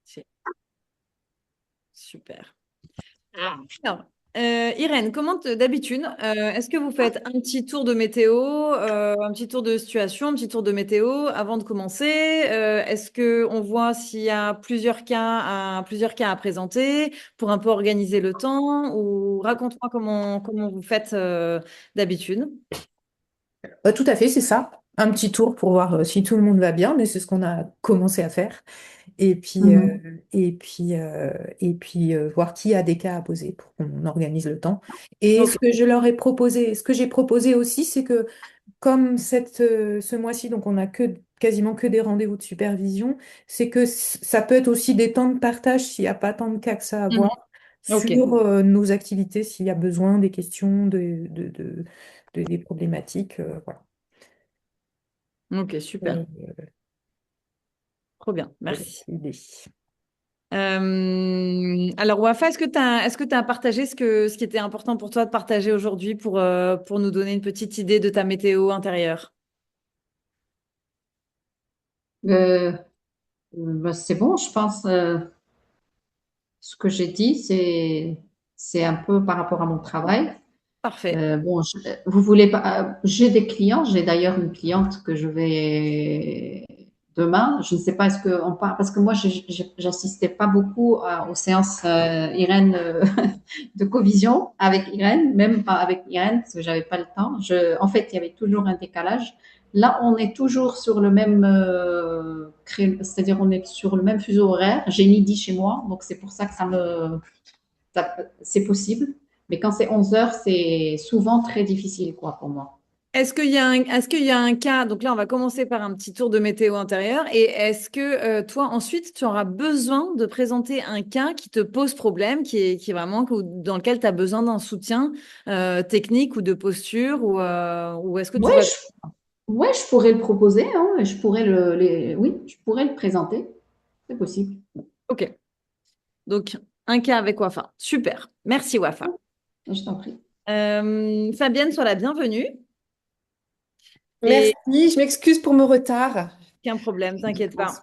C'est super. Alors, Irène, d'habitude, est-ce que vous faites un petit tour de météo, un petit tour de situation, un petit tour de météo avant de commencer? Est-ce que on voit s'il y a plusieurs cas à présenter pour un peu organiser le temps? Ou raconte-moi comment vous faites d'habitude. Tout à fait, c'est ça. Un petit tour pour voir si tout le monde va bien, mais c'est ce qu'on a commencé à faire. Et puis, Mhm. voir qui a des cas à poser pour qu'on organise le temps. Et Ok. ce que je leur ai proposé, ce que j'ai proposé aussi, c'est que comme ce mois-ci, donc on a quasiment que des rendez-vous de supervision, c'est que ça peut être aussi des temps de partage s'il n'y a pas tant de cas que ça à Mhm. voir Ok. sur nos activités, s'il y a besoin, des questions, des problématiques. Voilà. Ok, super. Euh, Trop bien. voilà, Merci. l'idée. Alors, Wafa, est-ce que tu as partagé ce qui était important pour toi de partager aujourd'hui pour nous donner une petite idée de ta météo intérieure? Euh, bah, c'est bon, je pense. Ce que j'ai dit, c'est un peu par rapport à mon travail. Parfait. Bon, vous voulez pas, j'ai des clients. J'ai d'ailleurs une cliente que je vais demain. Je ne sais pas, est-ce qu'on parle, parce que moi, j'assistais pas beaucoup aux séances Irène de covision avec Irène, même pas avec Irène, parce que j'avais pas le temps. En fait, il y avait toujours un décalage. Là, on est toujours sur le même c'est-à-dire on est sur le même fuseau horaire. J'ai midi chez moi, donc c'est pour ça que c'est possible. Mais quand c'est 11 heures, c'est souvent très difficile, quoi, pour moi. Est-ce qu'il y a un cas? Donc là, on va commencer par un petit tour de météo intérieure. Et est-ce que toi, ensuite, tu auras besoin de présenter un cas qui te pose problème, qui est vraiment dans lequel tu as besoin d'un soutien technique ou de posture, ou est-ce que tout Ouais, va... ouais, je pourrais le proposer, hein, je pourrais oui, je pourrais le présenter. C'est possible. Ok. Donc, un cas avec Wafa. Super. Merci, Wafa. Je t'en prie. Fabienne, sois la bienvenue. Merci, Et je m'excuse pour mon retard. aucun problème, t'inquiète pas.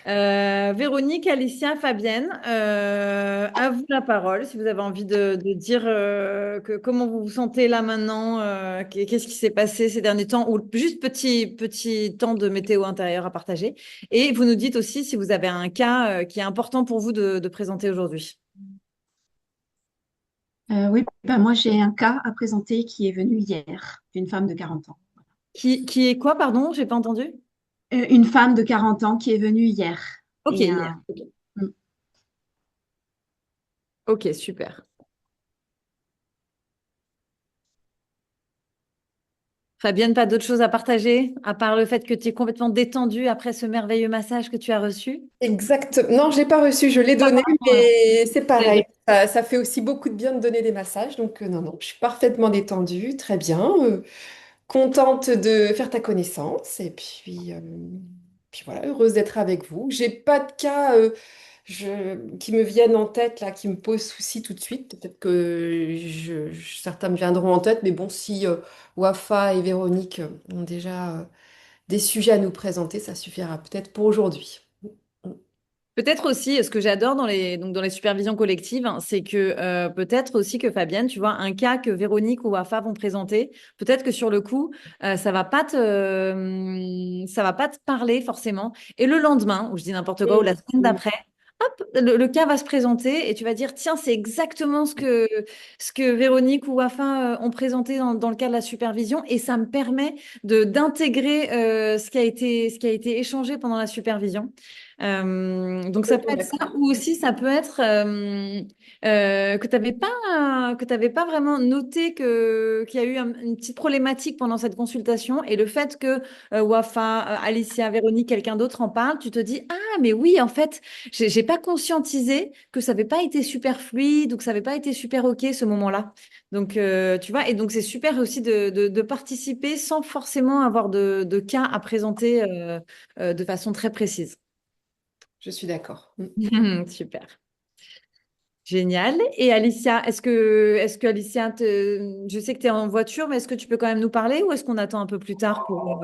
Véronique, Alicia, Fabienne, à vous la parole si vous avez envie de dire comment vous vous sentez là maintenant, qu'est-ce qui s'est passé ces derniers temps, ou juste petit temps de météo intérieure à partager. Et vous nous dites aussi si vous avez un cas qui est important pour vous de présenter aujourd'hui. Oui, ben moi j'ai un cas à présenter qui est venu hier, d'une femme de 40 ans. Qui est quoi, pardon? J'ai pas entendu. Une femme de 40 ans qui est venue hier. Ok, Et hier. Ok, mm, ok, super. Fabienne, pas d'autre chose à partager, à part le fait que tu es complètement détendue après ce merveilleux massage que tu as reçu? Exact. Non, je l'ai pas reçu, je l'ai Ah, donné, pardon. mais c'est Désolée. pareil. Ça fait aussi beaucoup de bien de donner des massages. Donc, non, non, je suis parfaitement détendue, très bien. Contente de faire ta connaissance. Et puis voilà, heureuse d'être avec vous. J'ai pas de cas qui me viennent en tête, là, qui me posent souci tout de suite. Peut-être que certains me viendront en tête, mais bon, si Wafa et Véronique ont déjà des sujets à nous présenter, ça suffira peut-être pour aujourd'hui. Peut-être aussi, ce que j'adore donc dans les supervisions collectives, hein, c'est que peut-être aussi que Fabienne, tu vois, un cas que Véronique ou Wafa vont présenter, peut-être que sur le coup, ça va pas te parler forcément. Et le lendemain, ou je dis n'importe quoi, ou la semaine Mm. d'après, hop, le cas va se présenter et tu vas dire, tiens, c'est exactement ce que Véronique ou Wafa ont présenté dans le cas de la supervision et ça me permet d'intégrer ce qui a été échangé pendant la supervision. Donc ça peut Complètement être ça, d'accord. ou aussi ça peut être que tu n'avais pas vraiment noté qu'il y a eu une petite problématique pendant cette consultation et le fait que Wafa, Alicia, Véronique, quelqu'un d'autre en parle, tu te dis ah mais oui en fait j'ai pas conscientisé que ça n'avait pas été super fluide ou que ça n'avait pas été super ok ce moment-là. Donc tu vois, et donc c'est super aussi de participer sans forcément avoir de cas à présenter de façon très précise. Je suis d'accord. Mm. Super. Génial. Et Alicia, est-ce que Alicia, je sais que tu es en voiture, mais est-ce que tu peux quand même nous parler ou est-ce qu'on attend un peu plus tard pour...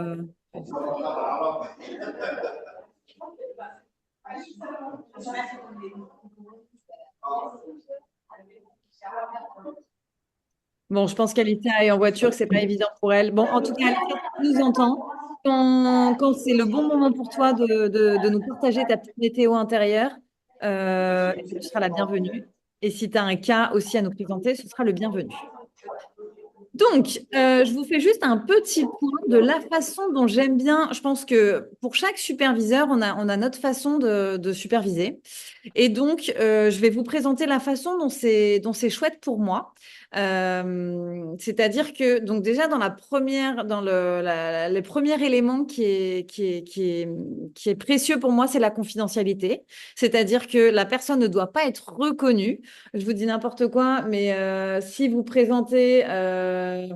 Bon, je pense qu'Alicia est en voiture, c'est pas évident pour elle. Bon, en tout cas, Alicia, tu nous entends. Quand c'est le bon moment pour toi de nous partager ta petite météo intérieure, tu seras la bienvenue. Et si tu as un cas aussi à nous présenter, ce sera le bienvenu. Donc, je vous fais juste un petit point de la façon dont j'aime bien. Je pense que pour chaque superviseur, on a notre façon de superviser. Et donc, je vais vous présenter la façon dont c'est chouette pour moi. C'est-à-dire que, donc déjà, les premiers éléments qui est précieux pour moi, c'est la confidentialité. C'est-à-dire que la personne ne doit pas être reconnue. Je vous dis n'importe quoi, mais si vous présentez un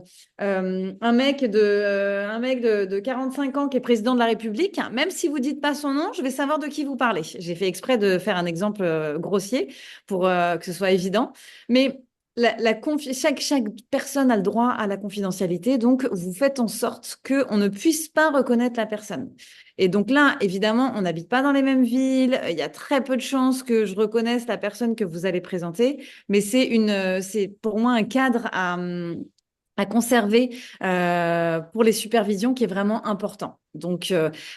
mec de 45 ans qui est président de la République, même si vous dites pas son nom, je vais savoir de qui vous parlez. J'ai fait exprès de faire un exemple grossier pour que ce soit évident. Mais chaque personne a le droit à la confidentialité, donc vous faites en sorte qu'on ne puisse pas reconnaître la personne. Et donc là, évidemment, on n'habite pas dans les mêmes villes, il y a très peu de chances que je reconnaisse la personne que vous allez présenter, mais c'est pour moi un cadre à conserver pour les supervisions qui est vraiment important. Donc,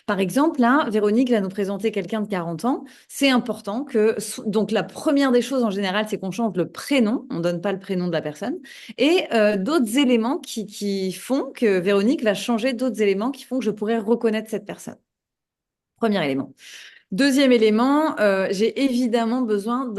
par exemple, là, Véronique va nous présenter quelqu'un de 40 ans. C'est important donc, la première des choses en général, c'est qu'on change le prénom. On ne donne pas le prénom de la personne. Et d'autres éléments qui font que Véronique va changer d'autres éléments qui font que je pourrais reconnaître cette personne. Premier élément. Deuxième élément, j'ai évidemment besoin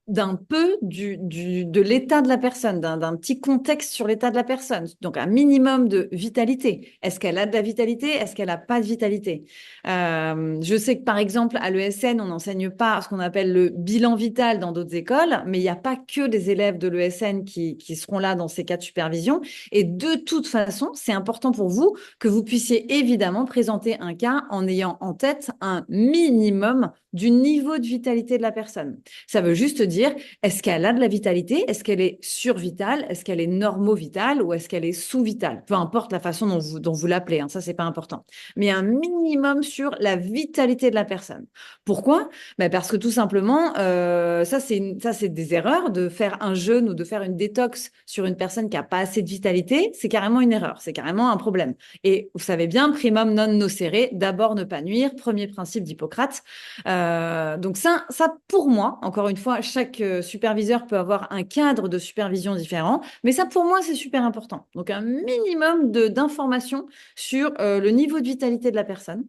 d'un peu de l'état de la personne, d'un petit contexte sur l'état de la personne. Donc, un minimum de vitalité. Est-ce qu'elle a de la vitalité? Est-ce qu'elle n'a pas de vitalité? Je sais que, par exemple, à l'ESN, on n'enseigne pas ce qu'on appelle le bilan vital dans d'autres écoles, mais il n'y a pas que des élèves de l'ESN qui seront là dans ces cas de supervision. Et de toute façon, c'est important pour vous que vous puissiez évidemment présenter un cas en ayant en tête un minimum du niveau de vitalité de la personne. Ça veut juste dire, est-ce qu'elle a de la vitalité? Est-ce qu'elle est survitale? Est-ce qu'elle est normovitale? Ou est-ce qu'elle est sous-vitale? Peu importe la façon dont vous l'appelez, hein, ça, c'est pas important. Mais un minimum sur la vitalité de la personne. Pourquoi? Ben parce que tout simplement, ça, c'est des erreurs. De faire un jeûne ou de faire une détox sur une personne qui n'a pas assez de vitalité, c'est carrément une erreur. C'est carrément un problème. Et vous savez bien, primum non nocere, d'abord ne pas nuire, premier principe d'Hippocrate. Donc ça, pour moi, encore une fois, chaque superviseur peut avoir un cadre de supervision différent, mais ça, pour moi, c'est super important. Donc un minimum d'informations sur le niveau de vitalité de la personne.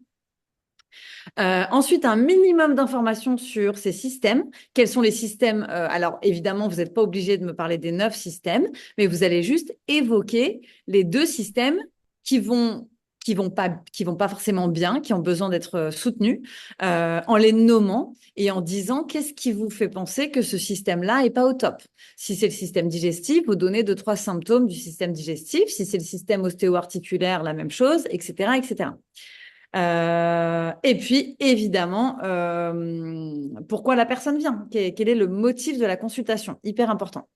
Ensuite, un minimum d'informations sur ces systèmes. Quels sont les systèmes? Alors, évidemment, vous n'êtes pas obligé de me parler des 9 systèmes, mais vous allez juste évoquer les 2 systèmes qui vont pas forcément bien, qui ont besoin d'être soutenus, en les nommant et en disant qu'est-ce qui vous fait penser que ce système-là est pas au top. Si c'est le système digestif, vous donnez 2-3 symptômes du système digestif. Si c'est le système ostéo-articulaire, la même chose, etc., etc. Et puis, évidemment, pourquoi la personne vient? Quel est le motif de la consultation? Hyper important.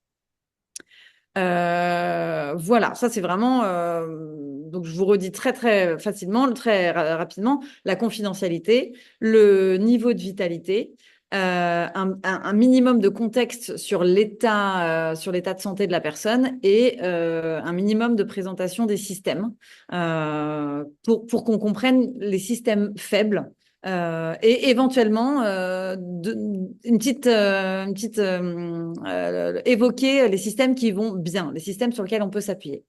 Voilà, ça c'est vraiment. Donc, je vous redis très, très facilement, très rapidement, la confidentialité, le niveau de vitalité, un minimum de contexte sur l'état de santé de la personne et un minimum de présentation des systèmes pour qu'on comprenne les systèmes faibles. Et éventuellement évoquer les systèmes qui vont bien, les systèmes sur lesquels on peut s'appuyer.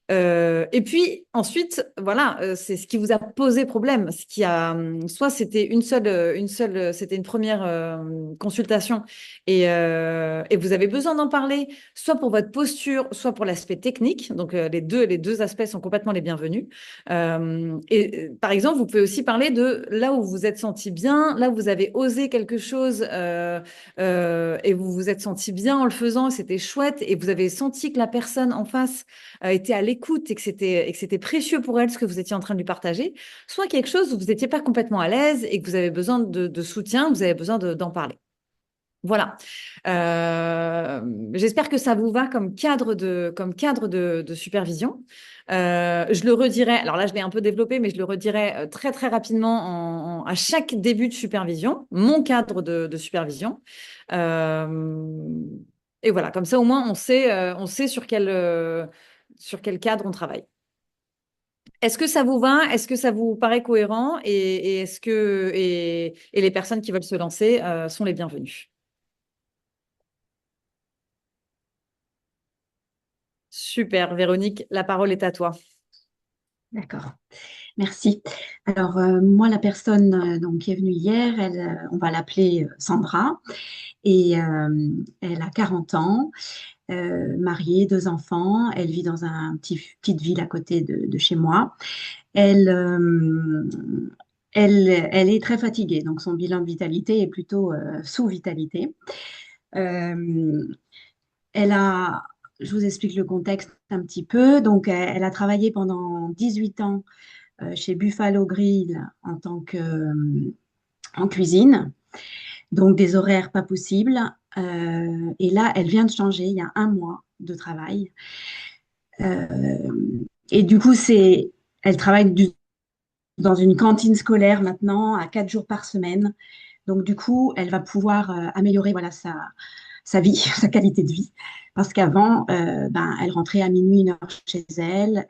Et puis ensuite, voilà, c'est ce qui vous a posé problème, ce qui a, soit c'était c'était une première consultation et vous avez besoin d'en parler, soit pour votre posture, soit pour l'aspect technique. Donc les deux aspects sont complètement les bienvenus. Et par exemple, vous pouvez aussi parler de là où vous êtes senti bien, là où vous avez osé quelque chose et vous vous êtes senti bien en le faisant, c'était chouette et vous avez senti que la personne en face était à l'écoute et que c'était précieux pour elle ce que vous étiez en train de lui partager, soit quelque chose où vous n'étiez pas complètement à l'aise et que vous avez besoin de soutien, vous avez besoin d'en parler. Voilà. J'espère que ça vous va comme cadre de supervision. Je le redirai, alors là je l'ai un peu développé, mais je le redirai très très rapidement à chaque début de supervision, mon cadre de supervision. Euh, et voilà, comme ça au moins on sait sur quel cadre on travaille. Est-ce que ça vous va? Est-ce que ça vous paraît cohérent? Et les personnes qui veulent se lancer sont les bienvenues. Super, Véronique, la parole est à toi. D'accord, merci. Alors, moi, la personne donc, qui est venue hier, on va l'appeler Sandra, et elle a 40 ans, mariée, deux enfants. Elle vit dans petite ville à côté de chez moi. Elle, euh, elle est très fatiguée, donc son bilan de vitalité est plutôt sous-vitalité. Euh, Elle a, je vous explique le contexte un petit peu. Donc, elle a travaillé pendant 18 ans chez Buffalo Grill en cuisine. Donc, des horaires pas possibles. Et là, elle vient de changer il y a un mois de travail. Euh, et du coup, elle travaille dans une cantine scolaire maintenant à 4 jours par semaine. Donc, du coup, elle va pouvoir améliorer voilà, sa vie, sa qualité de vie. Parce qu'avant, elle rentrait à minuit, 1 heure chez elle.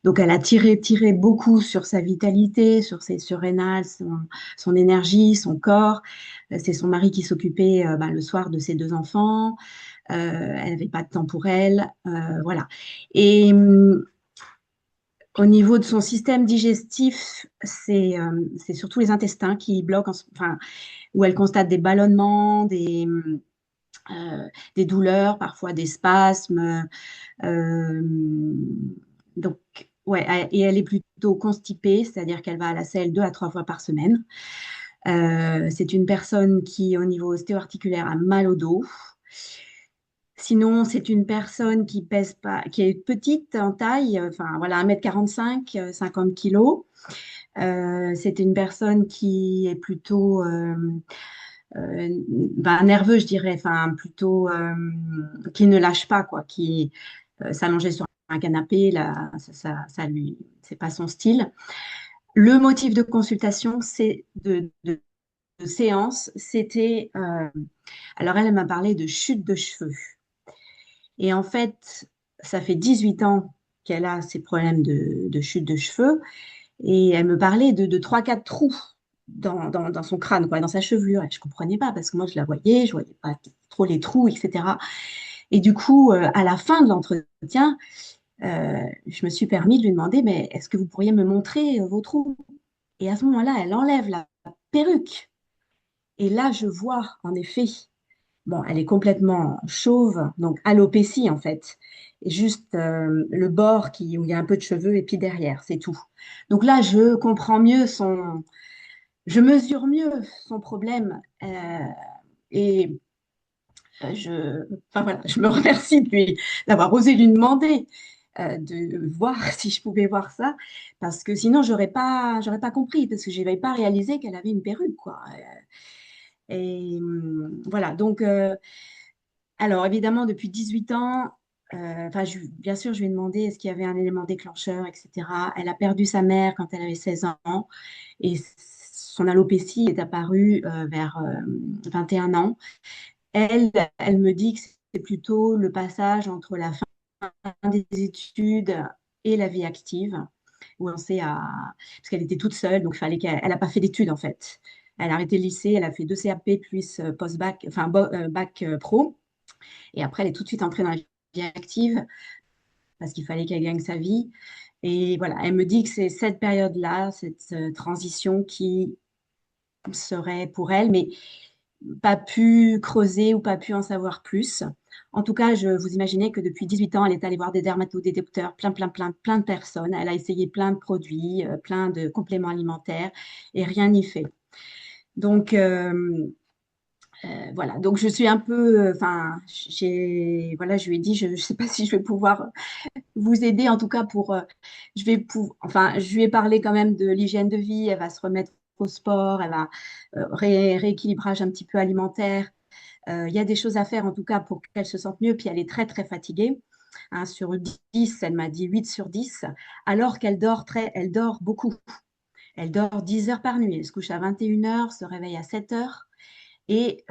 Donc, elle a tiré beaucoup sur sa vitalité, sur ses surrénales, son énergie, son corps. C'est son mari qui s'occupait le soir de ses deux enfants. Elle n'avait pas de temps pour elle. Voilà. Et au niveau de son système digestif, c'est surtout les intestins qui bloquent, enfin, où elle constate des ballonnements, des douleurs, parfois des spasmes. Euh, donc, ouais, et elle est plutôt constipée, c'est-à-dire qu'elle va à la selle 2 à 3 fois par semaine. C'est une personne qui, au niveau ostéo-articulaire, a mal au dos. Sinon, c'est une personne qui pèse pas, qui est petite en taille, enfin voilà, 1,45 m, 50 kilos. C'est une personne qui est plutôt nerveux, je dirais, enfin plutôt qui ne lâche pas, quoi, qui s'allongeait sur un canapé, là, c'est pas son style. Le motif de consultation, c'est de séance, c'était, alors elle m'a parlé de chute de cheveux. Et en fait, ça fait 18 ans qu'elle a ces problèmes de chute de cheveux. Et elle me parlait de 3-4 trous dans son crâne, quoi, dans sa chevelure. Et je ne comprenais pas parce que moi, je la voyais, je ne voyais pas trop les trous, etc. Et du coup, à la fin de l'entretien, je me suis permis de lui demander, mais est-ce que vous pourriez me montrer vos trous? Et à ce moment-là, elle enlève la perruque. Et là, je vois, en effet, bon, elle est complètement chauve, donc alopécie en fait. Et juste le bord où il y a un peu de cheveux et puis derrière, c'est tout. Donc là, je comprends mieux je mesure mieux son problème et enfin voilà, je me remercie d'avoir osé lui demander de voir si je pouvais voir ça, parce que sinon j'aurais pas compris, parce que je n'avais pas réalisé qu'elle avait une perruque, quoi. Et voilà, donc alors évidemment depuis 18 ans, enfin bien sûr je lui ai demandé est-ce qu'il y avait un élément déclencheur, etc. Elle a perdu sa mère quand elle avait 16 ans et son alopécie est apparue vers 21 ans. Elle, elle me dit que c'est plutôt le passage entre la fin des études et la vie active, où on sait parce qu'elle était toute seule, donc il fallait qu'elle n'a pas fait d'études en fait. Elle a arrêté le lycée, elle a fait 2 CAP plus post-bac, enfin bac pro, et après elle est tout de suite entrée dans la vie active parce qu'il fallait qu'elle gagne sa vie. Et voilà, elle me dit que c'est cette période-là, cette transition qui serait pour elle, mais pas pu creuser ou pas pu en savoir plus. En tout cas, vous imaginez que depuis 18 ans, elle est allée voir des dermatos, des docteurs, plein de personnes. Elle a essayé plein de produits, plein de compléments alimentaires et rien n'y fait. Donc, voilà. Donc, je suis un peu, enfin, voilà, je lui ai dit, je ne sais pas si je vais pouvoir vous aider, en tout cas enfin, je lui ai parlé quand même de l'hygiène de vie. Elle va se remettre au sport, elle va rééquilibrage un petit peu alimentaire. Il y a des choses à faire en tout cas pour qu'elle se sente mieux. Puis elle est très très fatiguée. Hein, sur 10, elle m'a dit 8 sur 10, alors elle dort beaucoup. Elle dort 10 heures par nuit. Elle se couche à 21 heures, se réveille à 7 heures. Et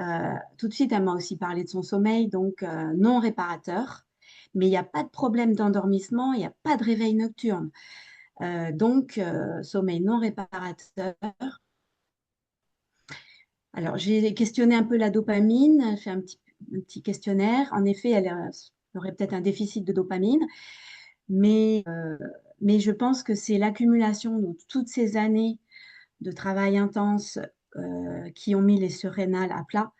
tout de suite, elle m'a aussi parlé de son sommeil, donc non réparateur. Mais il n'y a pas de problème d'endormissement, il n'y a pas de réveil nocturne. Donc, sommeil non réparateur. Alors, j'ai questionné un peu la dopamine, fait un petit questionnaire. En effet, elle aurait peut-être un déficit de dopamine, mais, euh, mais je pense que c'est l'accumulation de toutes ces années de travail intense qui ont mis les surrénales à plat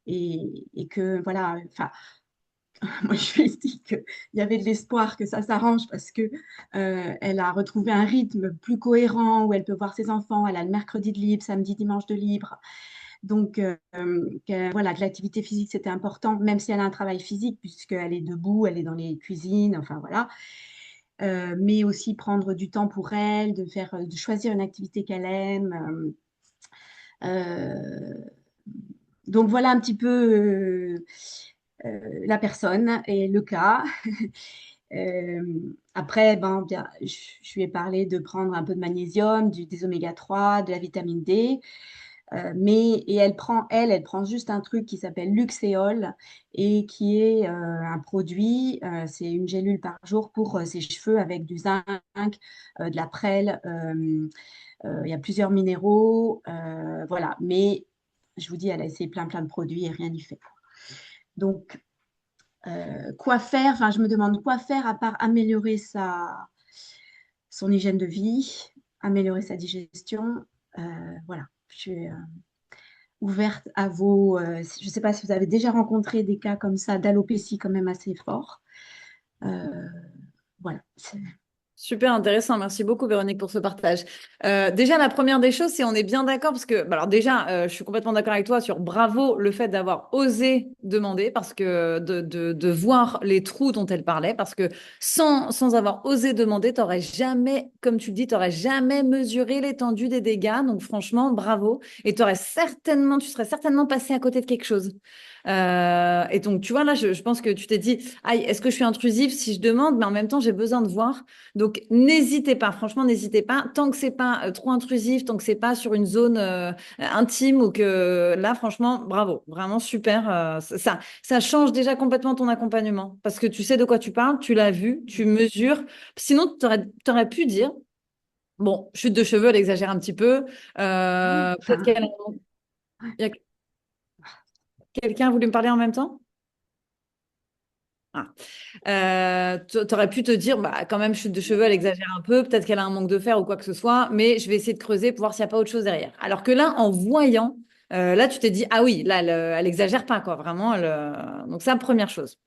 et que, voilà, enfin, moi, je lui ai dit qu'il y avait de l'espoir que ça s'arrange parce que elle a retrouvé un rythme plus cohérent où elle peut voir ses enfants. Elle a le mercredi de libre, samedi, dimanche de libre. Donc, voilà, que l'activité physique, c'était important, même si elle a un travail physique, puisqu'elle est debout, elle est dans les cuisines, enfin voilà. Mais aussi prendre du temps pour elle, de choisir une activité qu'elle aime. Euh, donc, voilà un petit peu la personne et le cas. Euh, Après, ben, bien, je lui ai parlé de prendre un peu de magnésium, des oméga 3, de la vitamine D. Et elle prend juste un truc qui s'appelle Luxéol et qui est un produit, c'est une gélule par jour pour ses cheveux avec du zinc, de la prêle, il y a plusieurs minéraux, voilà. Mais je vous dis, elle a essayé plein de produits et rien n'y fait. Donc, quoi faire? Enfin, je me demande quoi faire à part améliorer son hygiène de vie, améliorer sa digestion. Voilà, je suis ouverte à vos. Je ne sais pas si vous avez déjà rencontré des cas comme ça d'alopécie quand même assez fort. Euh, voilà. Super intéressant. Merci beaucoup, Véronique, pour ce partage. Déjà, la première des choses, c'est on est bien d'accord parce que, bah alors déjà, je suis complètement d'accord avec toi sur bravo le fait d'avoir osé demander parce que de voir les trous dont elle parlait parce que sans avoir osé demander, t'aurais jamais, comme tu le dis, t'aurais jamais mesuré l'étendue des dégâts. Donc franchement, bravo. Et tu serais certainement passé à côté de quelque chose. Et donc, tu vois, là, je pense que tu t'es dit, aïe, est-ce que je suis intrusive si je demande, mais en même temps, j'ai besoin de voir. Donc, n'hésitez pas, franchement, n'hésitez pas. Tant que c'est pas trop intrusif, tant que c'est pas sur une zone intime ou que là, franchement, bravo, vraiment super. Ça change déjà complètement ton accompagnement parce que tu sais de quoi tu parles, tu l'as vu, tu mesures. Sinon, tu aurais pu dire, bon, chute de cheveux, elle exagère un petit peu. Peut-être Enfin, il y a quelqu'un voulu me parler en même temps? Ah. T'aurais pu te dire, bah, quand même, chute de cheveux, elle exagère un peu, peut-être qu'elle a un manque de fer ou quoi que ce soit, mais je vais essayer de creuser pour voir s'il n'y a pas autre chose derrière. Alors que là, en voyant, là, tu t'es dit, ah oui, là, elle exagère pas, quoi, vraiment. Donc, ça, première chose.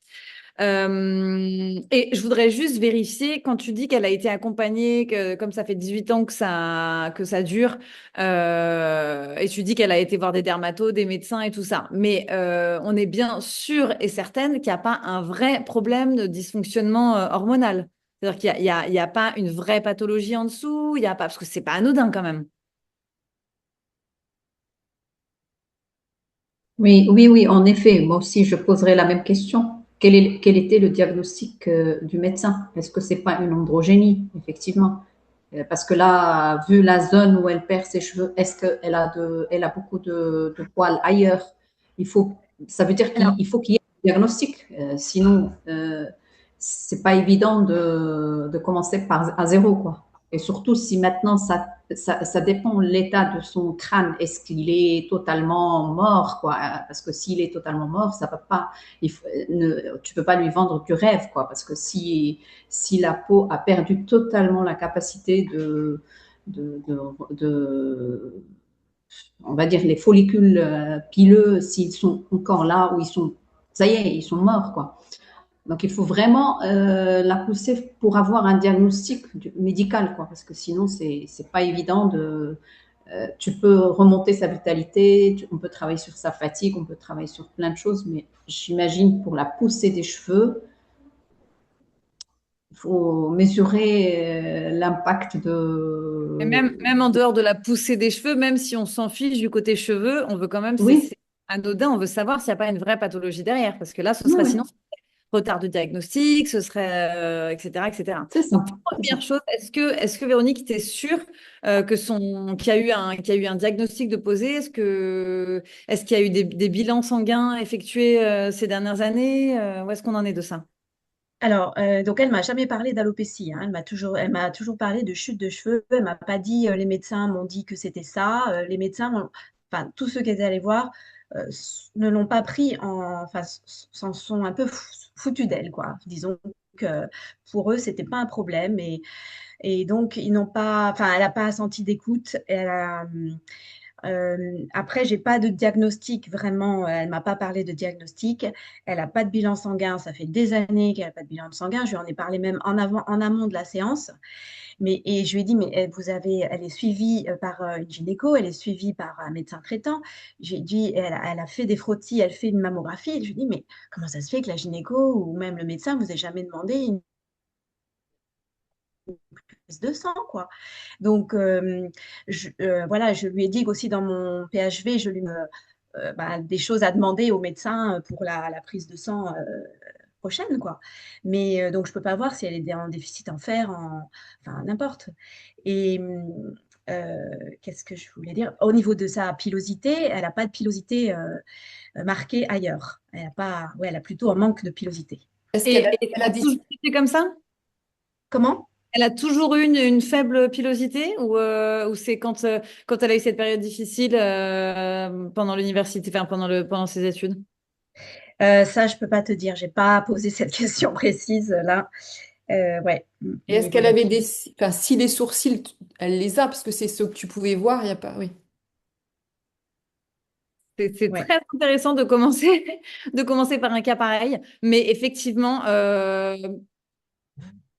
Et je voudrais juste vérifier, quand tu dis qu'elle a été accompagnée, que comme ça fait 18 ans que ça dure, et tu dis qu'elle a été voir des dermatos, des médecins et tout ça, mais on est bien sûr et certaine qu'il n'y a pas un vrai problème de dysfonctionnement hormonal. C'est-à-dire qu'il y a pas une vraie pathologie en dessous, il y a pas, parce que c'est pas anodin quand même. Oui, oui, oui, en effet. Moi aussi, je poserais la même question. Quel était le diagnostic du médecin? Est-ce que c'est pas une androgénie, effectivement? Parce que là, vu la zone où elle perd ses cheveux, est-ce elle a beaucoup de poils ailleurs? Il faut, Ça veut dire Alors, qu'il faut qu'il y ait un diagnostic. Sinon, c'est pas évident de commencer à zéro, quoi. Et surtout si maintenant ça dépend de l'état de son crâne. Est-ce qu'il est totalement mort, quoi? Parce que s'il est totalement mort, ça va pas. Tu peux pas lui vendre du rêve, quoi. Parce que si la peau a perdu totalement la capacité de, de, de on va dire les follicules pileux, s'ils sont encore là ou ça y est, ils sont morts, quoi. Donc, il faut vraiment la pousser pour avoir un diagnostic médical, quoi, parce que sinon, c'est pas évident tu peux remonter sa vitalité, on peut travailler sur sa fatigue, on peut travailler sur plein de choses, mais j'imagine pour la poussée des cheveux, faut mesurer l'impact Et de... même en dehors de la poussée des cheveux, même si on s'en fiche du côté cheveux, on veut quand même, Oui, c'est anodin, on veut savoir s'il n'y a pas une vraie pathologie derrière, parce que là, ce oui, serait oui, sinon retard de diagnostic, ce serait, etc., etc. c'est ça, Donc, c'est ça. première chose, est-ce que Véronique, tu es sûre qu'il y a eu un diagnostic de posé? Est-ce qu'il y a eu des bilans sanguins effectués ces dernières années? Où est-ce qu'on en est de ça? Alors, donc elle m'a jamais parlé d'alopécie, hein. Elle m'a toujours parlé de chute de cheveux. Elle m'a pas dit, les médecins m'ont dit que c'était ça. Les médecins, enfin, tous ceux qui étaient allés voir, ne l'ont pas pris enfin, s'en sont un peu foutus d'elle, quoi. Disons que pour eux, c'était pas un problème et donc ils n'ont pas, enfin, elle n'a pas senti d'écoute. Après, j'ai pas de diagnostic vraiment. Elle m'a pas parlé de diagnostic. Elle a pas de bilan sanguin. Ça fait des années qu'elle a pas de bilan sanguin. Je lui en ai parlé même en amont de la séance. Et je lui ai dit, mais elle est suivie par une gynéco, elle est suivie par un médecin traitant. J'ai dit, elle a fait des frottis, elle fait une mammographie. Et je lui ai dit, mais comment ça se fait que la gynéco ou même le médecin vous ait jamais demandé une prise de sang, quoi. Donc, voilà, je lui ai dit aussi dans mon PHV, je lui me, des choses à demander au médecin pour la prise de sang prochaine, quoi. Mais donc, je ne peux pas voir si elle est en déficit en fer, enfin, n'importe. Et qu'est-ce que je voulais dire? Au niveau de sa pilosité, elle n'a pas de pilosité marquée ailleurs. Elle a pas, ouais, elle a plutôt un manque de pilosité. Est-ce qu'elle Et elle ça a a des... toujours été comme ça? Comment? Elle a toujours eu une faible pilosité ou c'est quand elle a eu cette période difficile pendant l'université, enfin pendant ses études? Ça, je peux pas te dire. J'ai pas posé cette question précise là. Ouais, Et au est-ce niveau qu'elle de la avait des... pilosité. Enfin, si les sourcils, elle les a, parce que c'est ce que tu pouvais voir, il n'y a pas... Oui. C'est Ouais. très intéressant de commencer, de commencer par un cas pareil, mais effectivement, aïe,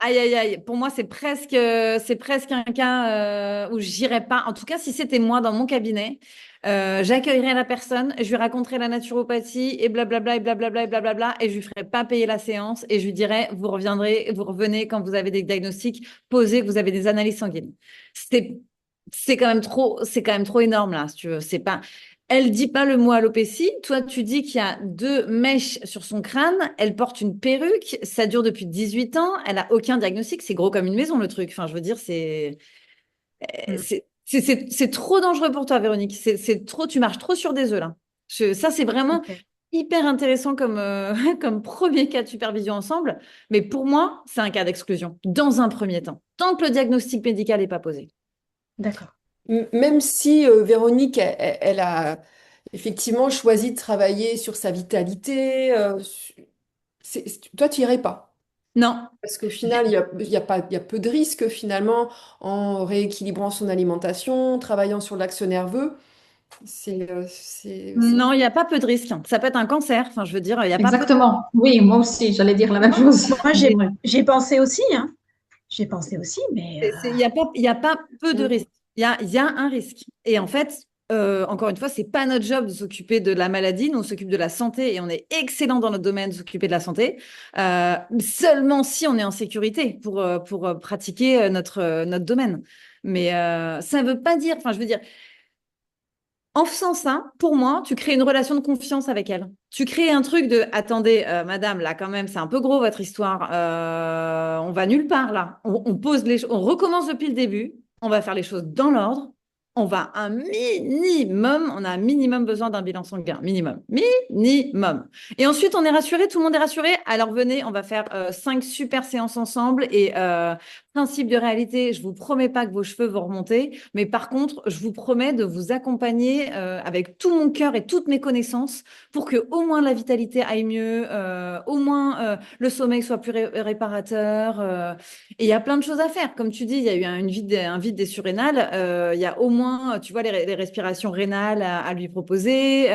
aïe, aïe. Pour moi, c'est presque un cas où j'irais pas. En tout cas, si c'était moi dans mon cabinet, j'accueillerais la personne, je lui raconterais la naturopathie et blablabla et blablabla et blablabla, et je lui ferais pas payer la séance et je lui dirais, vous revenez quand vous avez des diagnostics posés, que vous avez des analyses sanguines. C'est, c'est quand même trop énorme là, si tu veux. C'est pas. Elle dit pas le mot alopécie. Toi, tu dis qu'il y a deux mèches sur son crâne. Elle porte une perruque. Ça dure depuis 18 ans. Elle a aucun diagnostic. C'est gros comme une maison, le truc. Enfin, je veux dire, Mm. c'est trop dangereux pour toi, Véronique. C'est trop, tu marches trop sur des œufs, là. Ça, c'est vraiment Ok. hyper intéressant comme premier cas de supervision ensemble. Mais pour moi, c'est un cas d'exclusion, dans un premier temps. Tant que le diagnostic médical n'est pas posé. D'accord. Même si Véronique, elle a effectivement choisi de travailler sur sa vitalité, toi, tu irais pas. Non. Parce qu'au final, il y a pas, il y a peu de risques finalement en rééquilibrant son alimentation, travaillant sur l'axe nerveux. C'est... Non, il n'y a pas peu de risques. Ça peut être un cancer. Enfin, je veux dire, il n'y a pas peu de... Exactement. Oui, moi aussi, j'allais dire la même chose. Moi, C'est vrai. j'ai pensé aussi, hein. J'ai pensé aussi, mais Il y a pas peu de Mm. risques. Il y a un risque. Et en fait, encore une fois, c'est pas notre job de s'occuper de la maladie. Nous, on s'occupe de la santé et on est excellent dans notre domaine de s'occuper de la santé. Seulement si on est en sécurité pour pratiquer notre domaine. Mais ça ne veut pas dire, enfin, je veux dire, en faisant ça, pour moi, tu crées une relation de confiance avec elle. Tu crées un truc de, attendez, madame, là, quand même, c'est un peu gros votre histoire. On va nulle part là. On pose on recommence depuis le début. On va faire les choses dans l'ordre. On a un minimum besoin d'un bilan sanguin, minimum, minimum. Et ensuite, on est rassuré, tout le monde est rassuré. Alors venez, on va faire 5 super séances ensemble et principe de réalité, je vous promets pas que vos cheveux vont remonter, mais par contre, je vous promets de vous accompagner avec tout mon cœur et toutes mes connaissances pour que au moins la vitalité aille mieux, au moins le sommeil soit plus réparateur. Et il y a plein de choses à faire. Comme tu dis, il y a eu un vide des surrénales. Il y a au moins moins, tu vois, les respirations rénales à lui proposer.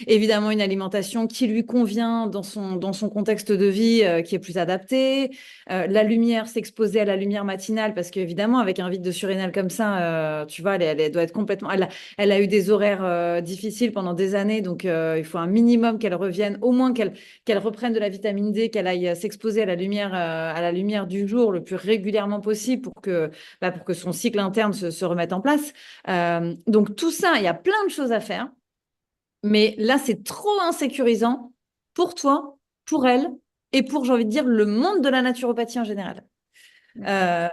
Évidemment, une alimentation qui lui convient dans son contexte de vie, qui est plus adapté. La lumière, s'exposer à la lumière matinale, parce qu'évidemment, avec un vide de surrénal comme ça, tu vois, elle doit être complètement. Elle a eu des horaires difficiles pendant des années, donc il faut un minimum qu'elle revienne, au moins qu'elle reprenne de la vitamine D, qu'elle aille s'exposer à la lumière du jour le plus régulièrement possible pour que son cycle interne se remette en place. Donc tout ça, il y a plein de choses à faire, mais là, c'est trop insécurisant pour toi, pour elle, et pour, j'ai envie de dire, le monde de la naturopathie en général. Euh,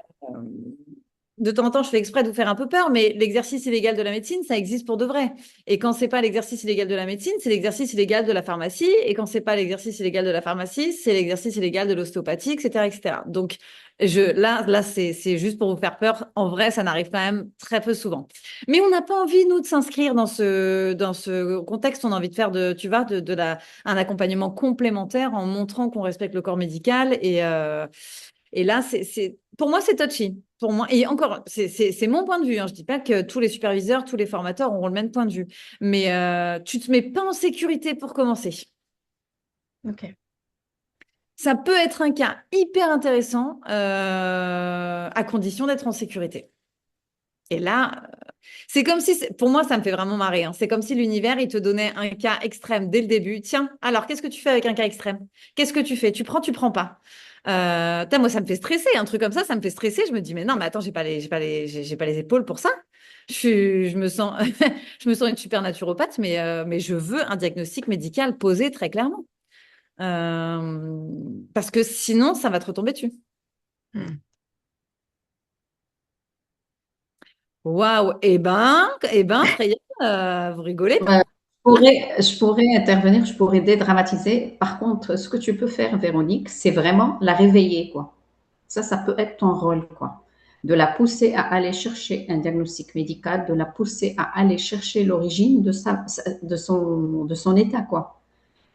de temps en temps, je fais exprès de vous faire un peu peur, mais l'exercice illégal de la médecine, ça existe pour de vrai. Et quand c'est pas l'exercice illégal de la médecine, c'est l'exercice illégal de la pharmacie. Et quand c'est pas l'exercice illégal de la pharmacie, c'est l'exercice illégal de l'ostéopathie, etc., etc. Donc, là, c'est juste pour vous faire peur. En vrai, ça n'arrive quand même très peu souvent. Mais on n'a pas envie, nous, de s'inscrire dans ce contexte. On a envie de faire un accompagnement complémentaire en montrant qu'on respecte le corps médical et là, pour moi, c'est touchy. Pour moi, et encore, c'est mon point de vue, hein. Je dis pas que tous les superviseurs, tous les formateurs auront le même point de vue. Mais tu te mets pas en sécurité pour commencer. Ok. Ça peut être un cas hyper intéressant à condition d'être en sécurité. Et là, c'est comme si, pour moi, ça me fait vraiment marrer, hein. C'est comme si l'univers, il te donnait un cas extrême dès le début. Tiens, alors, qu'est-ce que tu fais avec un cas extrême? Qu'est-ce que tu fais? Tu prends pas. Moi, ça me fait stresser. Un truc comme ça me fait stresser. Je me dis, mais non, mais attends, j'ai pas les épaules pour ça. Je me sens, je me sens une super naturopathe, mais je veux un diagnostic médical posé très clairement. Parce que sinon, ça va te retomber dessus. Hmm. Waouh! Freya, vous rigolez pas? Je pourrais intervenir, je pourrais dédramatiser. Par contre, ce que tu peux faire, Véronique, c'est vraiment la réveiller, quoi. Ça peut être ton rôle, quoi. De la pousser à aller chercher un diagnostic médical, de la pousser à aller chercher l'origine de son état, quoi.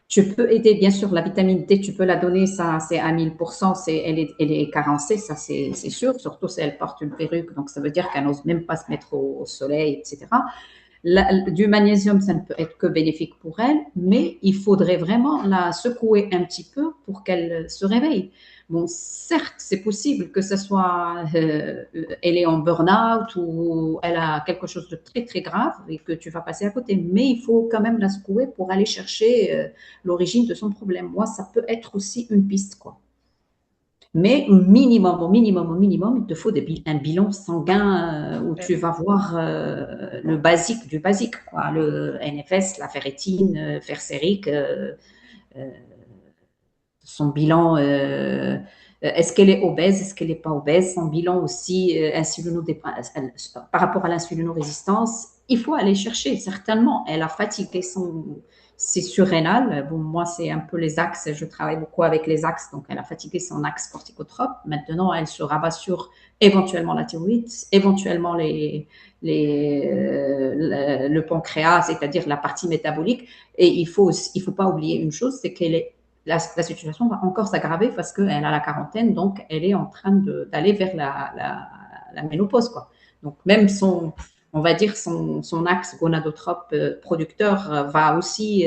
Tu peux aider, bien sûr, la vitamine D, tu peux la donner, ça, c'est à 1000%, elle est carencée, ça, c'est sûr, surtout si elle porte une perruque, donc ça veut dire qu'elle n'ose même pas se mettre au soleil, etc. Du magnésium, ça ne peut être que bénéfique pour elle, mais il faudrait vraiment la secouer un petit peu pour qu'elle se réveille. Bon, certes, c'est possible que ce soit, elle est en burn-out ou elle a quelque chose de très, très grave et que tu vas passer à côté, mais il faut quand même la secouer pour aller chercher l'origine de son problème. Moi, ça peut être aussi une piste, quoi. Mais au minimum, il te faut un bilan sanguin où tu vas voir le basique du basique, quoi. Le NFS, la ferritine, fer sérique, euh, son bilan, est-ce qu'elle est obèse, est-ce qu'elle n'est pas obèse, son bilan aussi par rapport à l'insulinorésistance. Il faut aller chercher, certainement. Elle a fatigué ses surrénales. Bon, moi, c'est un peu les axes, je travaille beaucoup avec les axes, donc elle a fatigué son axe corticotrope. Maintenant, elle se rabat sur éventuellement la thyroïde, éventuellement le pancréas, c'est-à-dire la partie métabolique. Et il faut pas oublier une chose, c'est qu'elle est la situation va encore s'aggraver parce qu'elle a la quarantaine, donc elle est en train d'aller vers la ménopause, quoi. Donc même on va dire son axe gonadotrope producteur va aussi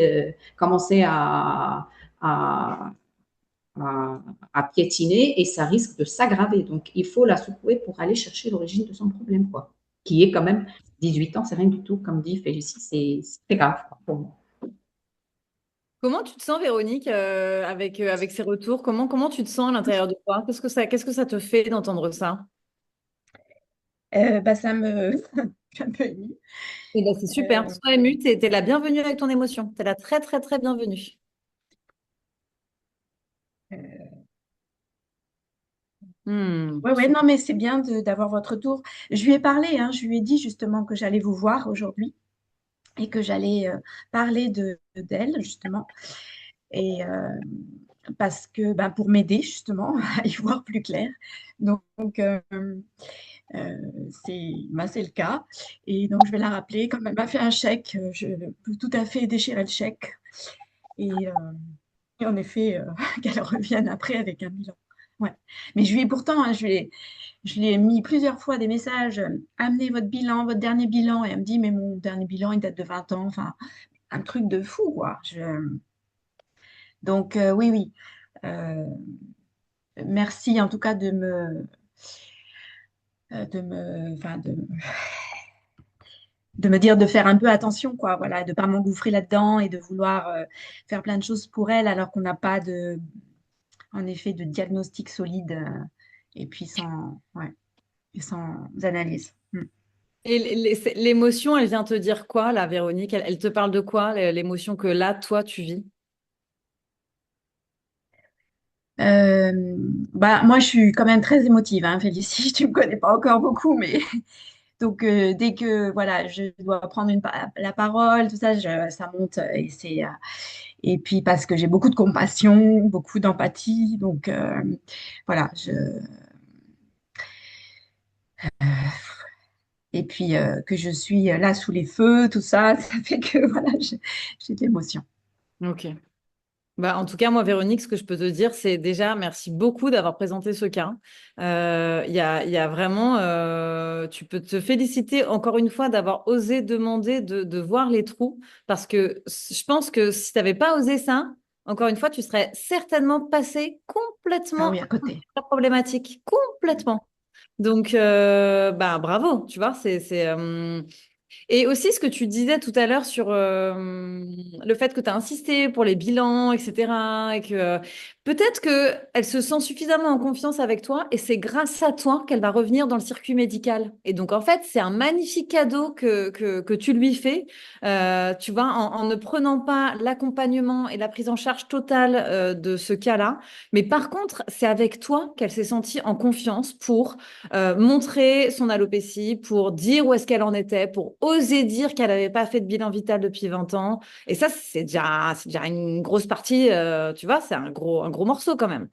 commencer à, à piétiner et ça risque de s'aggraver. Donc il faut la secouer pour aller chercher l'origine de son problème, quoi. Qui est quand même 18 ans, c'est rien du tout, comme dit Félicie, c'est très grave, quoi, pour moi. Comment tu te sens, Véronique, avec ces retours? Comment tu te sens à l'intérieur de toi? Qu'est-ce que ça te fait d'entendre ça? Ça me... je suis un peu émue. Eh ben, c'est super. Euh, Sois émue, t'es la bienvenue avec ton émotion. T'es la très, très, très bienvenue. euh, ouais, ouais, Super. non, mais c'est bien d'avoir votre retour. Je lui ai parlé, hein, je lui ai dit justement que j'allais vous voir aujourd'hui et que j'allais parler d'elle, justement. Et parce que, ben, pour m'aider, justement, à y voir plus clair. Donc euh, c'est le cas. Et donc, je vais la rappeler. Comme elle m'a fait un chèque, je peux tout à fait déchirer le chèque. Et en effet, qu'elle revienne après avec un bilan. Ouais. Mais je lui ai pourtant, hein, Je lui ai mis plusieurs fois des messages, amenez votre bilan, votre dernier bilan. Et elle me dit, mais mon dernier bilan, il date de 20 ans. Enfin, un truc de fou, quoi. Donc, oui, oui. Euh, Merci en tout cas enfin, de me dire de faire un peu attention, quoi. Voilà, de ne pas m'engouffrer là-dedans et de vouloir faire plein de choses pour elle alors qu'on n'a pas en effet, de diagnostic solide et puis ouais, et sans analyse. Mm. Et l'émotion, elle vient te dire quoi, là, Véronique? Elle te parle de quoi, l'émotion que là, toi, tu vis? Euh, Bah, moi, je suis quand même très émotive, hein, Félicie. Tu me connais pas encore beaucoup, mais donc dès que voilà, je dois prendre la parole, tout ça, ça monte et puis parce que j'ai beaucoup de compassion, beaucoup d'empathie, donc voilà, et puis que je suis là sous les feux, tout ça, ça fait que voilà, j'ai de l'émotion. Ok. Bah, en tout cas, moi, Véronique, ce que je peux te dire, c'est déjà merci beaucoup d'avoir présenté ce cas. Il y a vraiment, tu peux te féliciter encore une fois d'avoir osé demander de voir les trous, parce que je pense que si tu n'avais pas osé ça, encore une fois, tu serais certainement passé Ah complètement oui, à côté. à la problématique, complètement. Donc, bah, bravo, tu vois, et aussi, ce que tu disais tout à l'heure sur le fait que tu as insisté pour les bilans, etc. Et que peut-être qu'elle se sent suffisamment en confiance avec toi et c'est grâce à toi qu'elle va revenir dans le circuit médical. Et donc, en fait, c'est un magnifique cadeau que tu lui fais, tu vois, en ne prenant pas l'accompagnement et la prise en charge totale de ce cas-là. Mais par contre, c'est avec toi qu'elle s'est sentie en confiance pour montrer son alopécie, pour dire où est-ce qu'elle en était, pour oser dire qu'elle n'avait pas fait de bilan vital depuis 20 ans. Et ça, c'est déjà une grosse partie, tu vois, c'est un gros morceau quand même.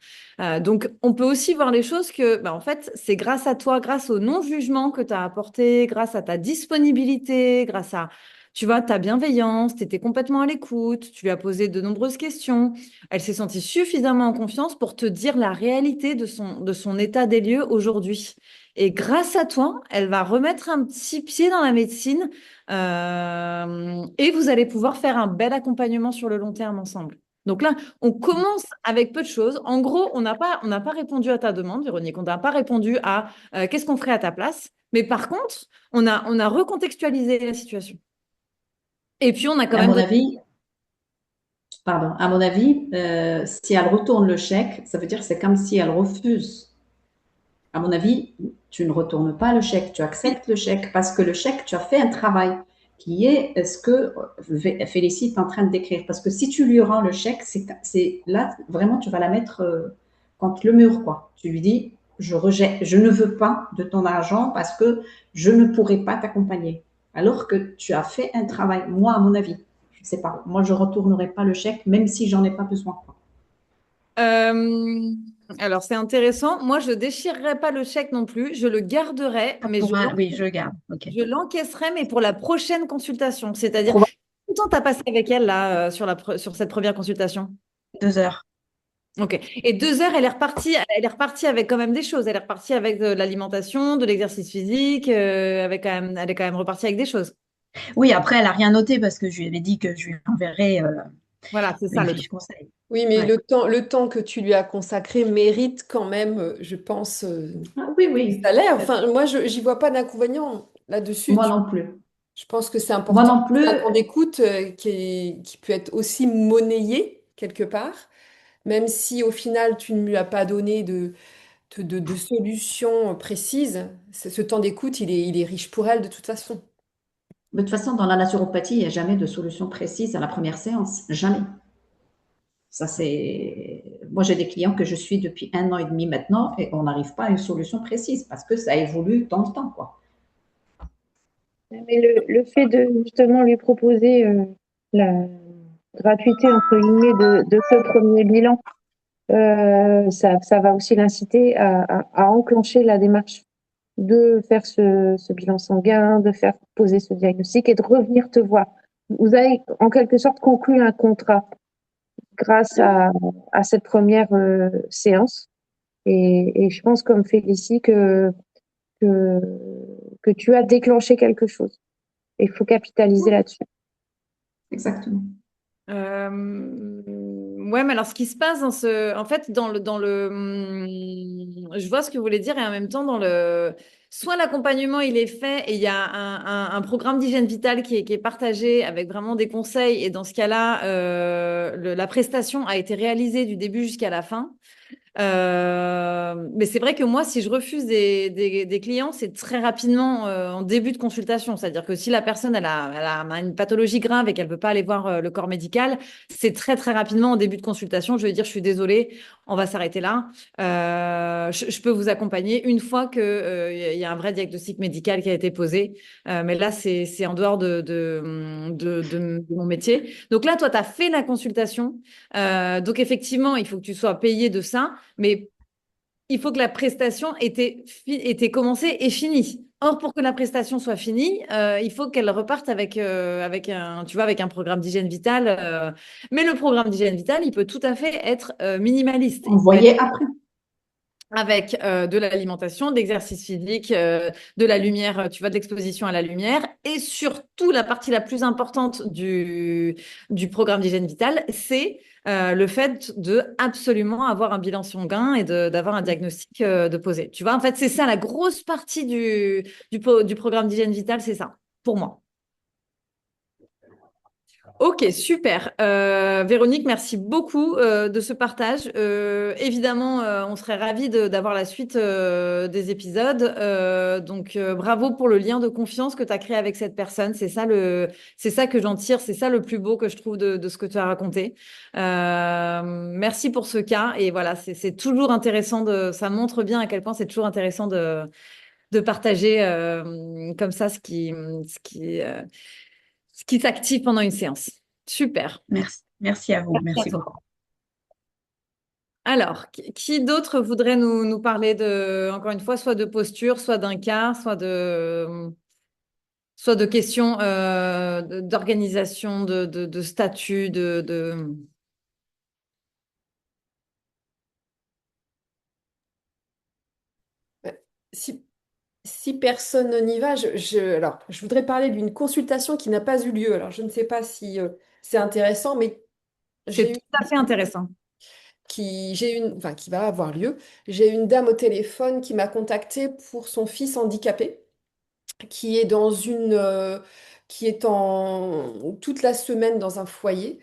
Donc, on peut aussi voir les choses que, bah, en fait, c'est grâce à toi, grâce au non-jugement que tu as apporté, grâce à ta disponibilité, grâce à, tu vois, ta bienveillance, tu étais complètement à l'écoute, tu lui as posé de nombreuses questions. Elle s'est sentie suffisamment en confiance pour te dire la réalité de son état des lieux aujourd'hui. Et grâce à toi, elle va remettre un petit pied dans la médecine et vous allez pouvoir faire un bel accompagnement sur le long terme ensemble. Donc là, on commence avec peu de choses. En gros, on n'a pas répondu à ta demande, Véronique. On n'a pas répondu à qu'est-ce qu'on ferait à ta place. Mais par contre, on a recontextualisé la situation. Et puis, on a quand À même mon donné. avis, pardon, à mon avis, si elle retourne le chèque, ça veut dire que c'est comme si elle refuse. À mon avis, tu ne retournes pas le chèque, tu acceptes le chèque parce que le chèque, tu as fait un travail qui est ce que Félicie est en train de décrire. Parce que si tu lui rends le chèque, c'est là, vraiment, tu vas la mettre contre le mur, quoi. Tu lui dis, je rejette, je ne veux pas de ton argent parce que je ne pourrai pas t'accompagner. Alors que tu as fait un travail, moi, à mon avis, je ne sais pas, moi, je ne retournerai pas le chèque, même si j'en ai pas besoin. Euh, alors, c'est intéressant. Moi, je déchirerai pas le chèque non plus. Je le garderai, mais Oui, je garde. Ok. je l'encaisserai, mais pour la prochaine consultation. C'est-à-dire, combien de temps tu as passé avec elle là, sur cette première consultation? 2 heures. Ok. Et 2 heures, elle est repartie avec quand même des choses. Elle est repartie avec de l'alimentation, de l'exercice physique, elle est quand même repartie avec des choses. Oui, après, elle n'a rien noté parce que je lui avais dit que je lui enverrais Voilà, c'est ça une le fiche truc. conseil. Oui, mais Ouais. le temps que tu lui as consacré mérite quand même, je pense, Ah, oui, du oui, salaire. Enfin, moi, je j'y vois pas d'inconvénient là-dessus. moi non plus. Je pense que c'est Moi important. non plus. Un temps d'écoute qui peut être aussi monnayé quelque part, même si au final, tu ne lui as pas donné de solution précise. Ce temps d'écoute, il est riche pour elle de toute façon. De toute façon, dans la naturopathie, il n'y a jamais de solution précise à la première séance. Jamais. Ça, c'est. Moi, j'ai des clients que je suis depuis 1 an et demi maintenant et on n'arrive pas à une solution précise parce que ça évolue dans le temps, quoi. Mais le fait de justement lui proposer la gratuité, entre guillemets, de ce premier bilan, ça va aussi l'inciter à enclencher la démarche de faire ce bilan sanguin, de faire poser ce diagnostic et de revenir te voir. Vous avez en quelque sorte conclu un contrat grâce à cette première séance. Et je pense comme Félicie que, que tu as déclenché quelque chose. Et il faut capitaliser là-dessus. Exactement. Ouais, mais alors ce qui se passe en fait, je vois ce que vous voulez dire et en même temps soit l'accompagnement il est fait et il y a un programme d'hygiène vitale qui est partagé avec vraiment des conseils et dans ce cas-là, la prestation a été réalisée du début jusqu'à la fin. Mais c'est vrai que moi, si je refuse des clients, c'est très rapidement en début de consultation. C'est-à-dire que si la personne elle a une pathologie grave et qu'elle ne veut pas aller voir le corps médical, c'est très très rapidement en début de consultation. Je vais dire, je suis désolée, on va s'arrêter là. Je peux vous accompagner une fois que il y a un vrai diagnostic médical qui a été posé. Mais là, c'est en dehors de mon métier. Donc là, toi, tu as fait la consultation. Donc effectivement, il faut que tu sois payé de ça, mais il faut que la prestation était commencée et finie. Or, pour que la prestation soit finie, il faut qu'elle reparte avec un programme d'hygiène vitale. Mais le programme d'hygiène vitale, il peut tout à fait être minimaliste. On Il peut être voyait après. avec de l'alimentation, de l'exercice physique, de la lumière, tu vois, de l'exposition à la lumière. Et surtout, la partie la plus importante du programme d'hygiène vitale, c'est le fait de absolument avoir un bilan sanguin et d'avoir un diagnostic de posé. Tu vois, en fait, c'est ça la grosse partie du programme d'hygiène vitale, c'est ça, pour moi. Ok, super. Véronique, merci beaucoup de ce partage. Évidemment, on serait ravis d'avoir la suite des épisodes. Donc, bravo pour le lien de confiance que tu as créé avec cette personne. C'est ça que j'en tire. C'est ça le plus beau que je trouve de ce que tu as raconté. Merci pour ce cas. Et voilà, c'est toujours intéressant ça montre bien à quel point c'est toujours intéressant de partager comme ça ce qui s'active pendant une séance. Super. Merci. Merci à vous. Merci à Merci toi. beaucoup. Alors, qui d'autre voudrait nous parler encore une fois, soit de posture, soit d'un cas, soit de questions d'organisation, de statut, Si, si personne n'y va, alors, je voudrais parler d'une consultation qui n'a pas eu lieu. Alors, je ne sais pas si c'est intéressant, mais C'est j'ai tout eu à fait intéressant. enfin, qui va avoir lieu. J'ai une dame au téléphone qui m'a contactée pour son fils handicapé, qui est qui est toute la semaine dans un foyer.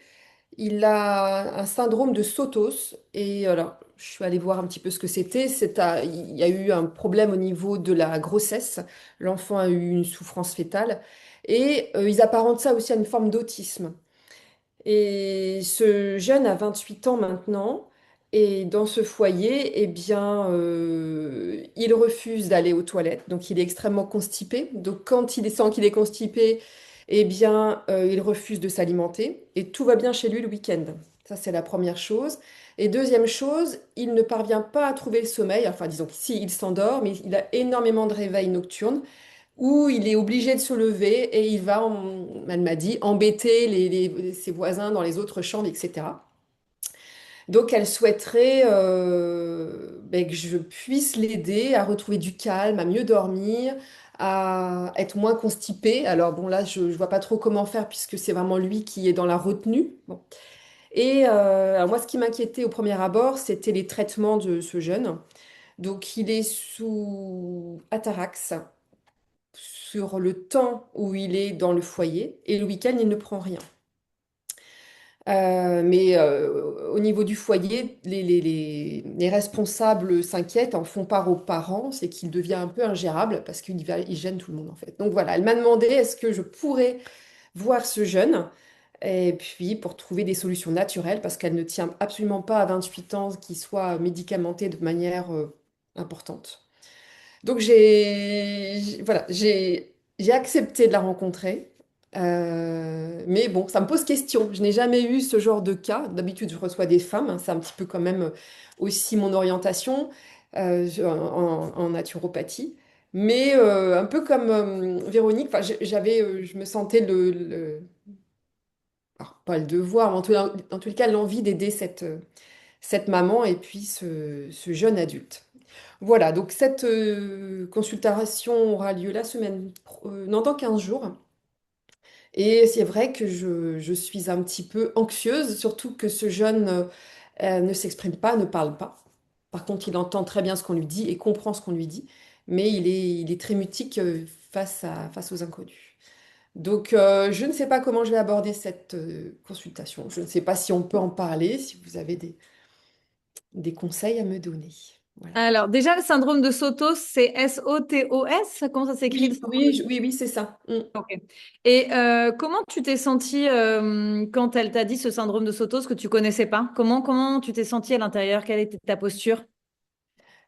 Il a un syndrome de Sotos et alors, je suis allée voir un petit peu ce que c'était. Il y a eu un problème au niveau de la grossesse. L'enfant a eu une souffrance fétale et ils apparentent ça aussi à une forme d'autisme. Et ce jeune a 28 ans maintenant et dans ce foyer, eh bien, il refuse d'aller aux toilettes. Donc, il est extrêmement constipé. Donc, quand il sent qu'il est constipé, eh bien, il refuse de s'alimenter et tout va bien chez lui le week-end. Ça, c'est la première chose. Et deuxième chose, il ne parvient pas à trouver le sommeil. Enfin, disons que si, il s'endort, mais il a énormément de réveils nocturnes où il est obligé de se lever et il va, elle m'a dit, embêter ses voisins dans les autres chambres, etc. Donc elle souhaiterait ben, que je puisse l'aider à retrouver du calme, à mieux dormir, à être moins constipé. Alors bon là, je ne vois pas trop comment faire puisque c'est vraiment lui qui est dans la retenue. Bon. Et alors moi, ce qui m'inquiétait au premier abord, c'était les traitements de ce jeune. Donc il est sous Atarax sur le temps où il est dans le foyer et le week-end, il ne prend rien. Mais au niveau du foyer, les responsables s'inquiètent, en font part aux parents, c'est qu'il devient un peu ingérable parce il gêne tout le monde en fait. Donc voilà, elle m'a demandé est-ce que je pourrais voir ce jeune et puis pour trouver des solutions naturelles parce qu'elle ne tient absolument pas à 28 ans qu'il soit médicamenté de manière importante. Donc voilà, j'ai accepté de la rencontrer. Mais bon, ça me pose question. Je n'ai jamais eu ce genre de cas. D'habitude, je reçois des femmes, hein. C'est un petit peu quand même aussi mon orientation en naturopathie. Mais un peu comme Véronique, enfin, je me sentais alors, pas le devoir, mais en tout cas l'envie d'aider cette maman et puis ce jeune adulte. Voilà, donc cette consultation aura lieu non, dans 15 jours. Et c'est vrai que je suis un petit peu anxieuse, surtout que ce jeune ne s'exprime pas, ne parle pas. Par contre, il entend très bien ce qu'on lui dit et comprend ce qu'on lui dit, mais il est très mutique face aux inconnus. Donc, je ne sais pas comment je vais aborder cette consultation. Je ne sais pas si on peut en parler, si vous avez des conseils à me donner. Voilà. Alors, déjà, le syndrome de Sotos, c'est SOTOS? Comment ça s'écrit? Oui, c'est ça. Mm. Ok. Et comment tu t'es sentie quand elle t'a dit ce syndrome de Sotos que tu connaissais pas? Comment tu t'es sentie à l'intérieur? Quelle était ta posture?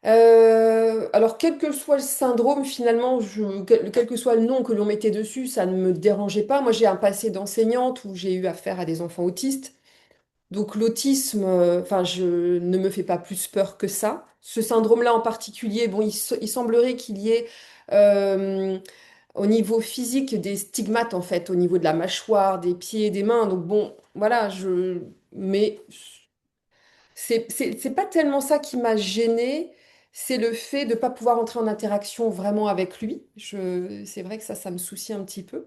Alors, quel que soit le syndrome, finalement, quel que soit le nom que l'on mettait dessus, ça ne me dérangeait pas. Moi, j'ai un passé d'enseignante où j'ai eu affaire à des enfants autistes. Donc, l'autisme, enfin, je ne me fait pas plus peur que ça. Ce syndrome-là en particulier, bon, il semblerait qu'il y ait au niveau physique des stigmates, en fait, au niveau de la mâchoire, des pieds, des mains. Donc, bon, voilà, mais c'est pas tellement ça qui m'a gênée, c'est le fait de ne pas pouvoir entrer en interaction vraiment avec lui. C'est vrai que ça me soucie un petit peu.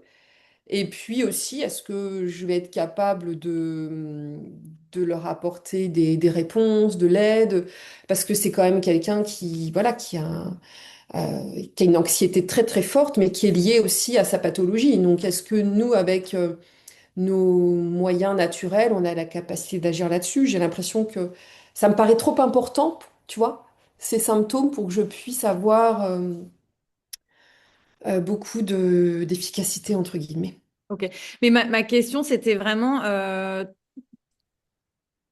Et puis aussi, est-ce que je vais être capable de leur apporter des réponses, de l'aide? Parce que c'est quand même quelqu'un qui, voilà, qui a une anxiété très très forte, mais qui est liée aussi à sa pathologie. Donc, est-ce que nous, avec nos moyens naturels, on a la capacité d'agir là-dessus? J'ai l'impression que ça me paraît trop important, tu vois, ces symptômes pour que je puisse avoir beaucoup d'efficacité, entre guillemets. Ok. Mais ma question, c'était vraiment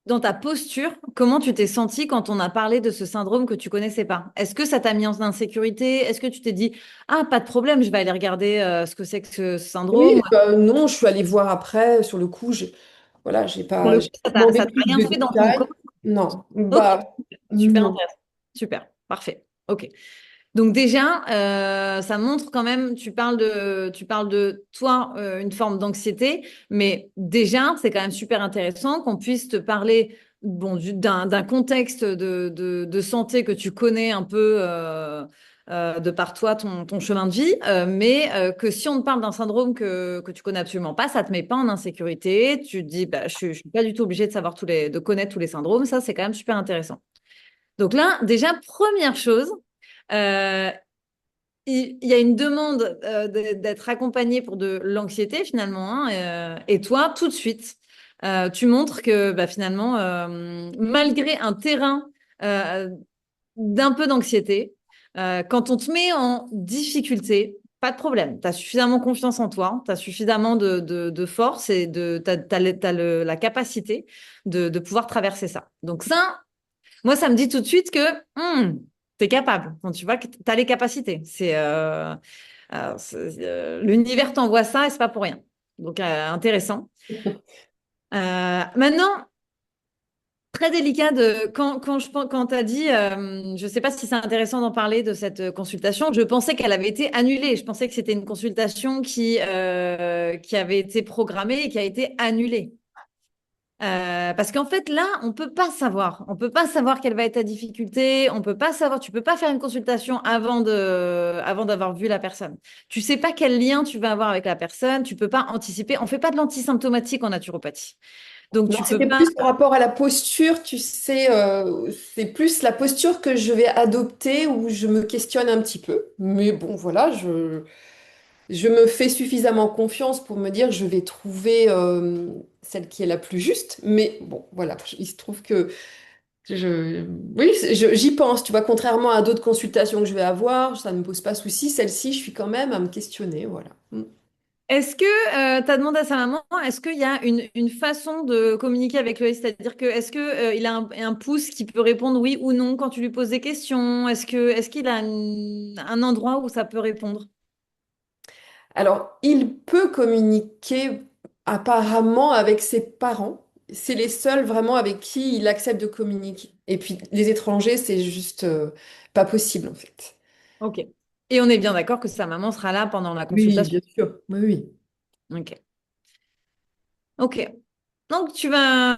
dans ta posture, comment tu t'es sentie quand on a parlé de ce syndrome que tu connaissais pas? Est-ce que ça t'a mis en insécurité? Est-ce que tu t'es dit, ah, pas de problème, je vais aller regarder ce que c'est que ce syndrome? Oui, non, je suis allée voir après, sur le coup, voilà, Pour le coup, j'ai pas demandé ça t'a plus rien de fait dans ton détails. corps? Non, Ok, bah, super non. intéressant. Super, parfait. Ok. Donc déjà, ça montre quand même, tu parles de toi, une forme d'anxiété, mais déjà, c'est quand même super intéressant qu'on puisse te parler bon, d'un contexte de santé que tu connais un peu de par toi, ton chemin de vie, mais que si on te parle d'un syndrome que tu connais absolument pas, ça te met pas en insécurité. Tu te dis, bah, je suis pas du tout obligée de savoir de connaître tous les syndromes. Ça, c'est quand même super intéressant. Donc là, déjà, première chose, euh, il y a une demande d'être accompagné pour de l'anxiété finalement, hein, et toi, tout de suite, tu montres que bah, finalement, malgré un terrain euh, d'un peu d'anxiété, quand on te met en difficulté, pas de problème. Tu as suffisamment confiance en toi, tu as suffisamment de force et la capacité de pouvoir traverser ça. Donc ça, moi, ça me dit tout de suite que tu es capable. Quand tu vois que tu as les capacités. L'univers t'envoie ça et c'est pas pour rien. Donc, intéressant. Maintenant, très délicat quand tu as dit, je ne sais pas si c'est intéressant d'en parler de cette consultation, je pensais qu'elle avait été annulée. Je pensais que c'était une consultation qui avait été programmée et qui a été annulée. Parce qu'en fait, là, on peut pas savoir. On peut pas savoir quelle va être ta difficulté. On peut pas savoir. Tu peux pas faire une consultation avant d'avoir vu la personne. Tu sais pas quel lien tu vas avoir avec la personne. Tu peux pas anticiper. On fait pas de l'antisymptomatique en naturopathie. Donc, Non, tu peux c'était pas. plus par rapport à la posture, tu sais, c'est plus la posture que je vais adopter où je me questionne un petit peu. Mais bon, voilà, je me fais suffisamment confiance pour me dire que je vais trouver celle qui est la plus juste. Mais bon, voilà, il se trouve que oui, j'y pense, tu vois, contrairement à d'autres consultations que je vais avoir, ça ne me pose pas souci. Celle-ci, je suis quand même à me questionner, voilà. Mm. Est-ce que tu as demandé à sa maman, est-ce qu'il y a une façon de communiquer avec lui? C'est-à-dire que est-ce que il a un pouce qui peut répondre oui ou non quand tu lui poses des questions? Est-ce qu'il a un endroit où ça peut répondre? Alors, il peut communiquer apparemment avec ses parents. C'est les seuls vraiment avec qui il accepte de communiquer. Et puis, les étrangers, c'est juste pas possible, en fait. Ok. Et on est bien d'accord que sa maman sera là pendant la Oui, consultation. bien sûr. Oui, oui. Ok. Ok. Donc, tu vas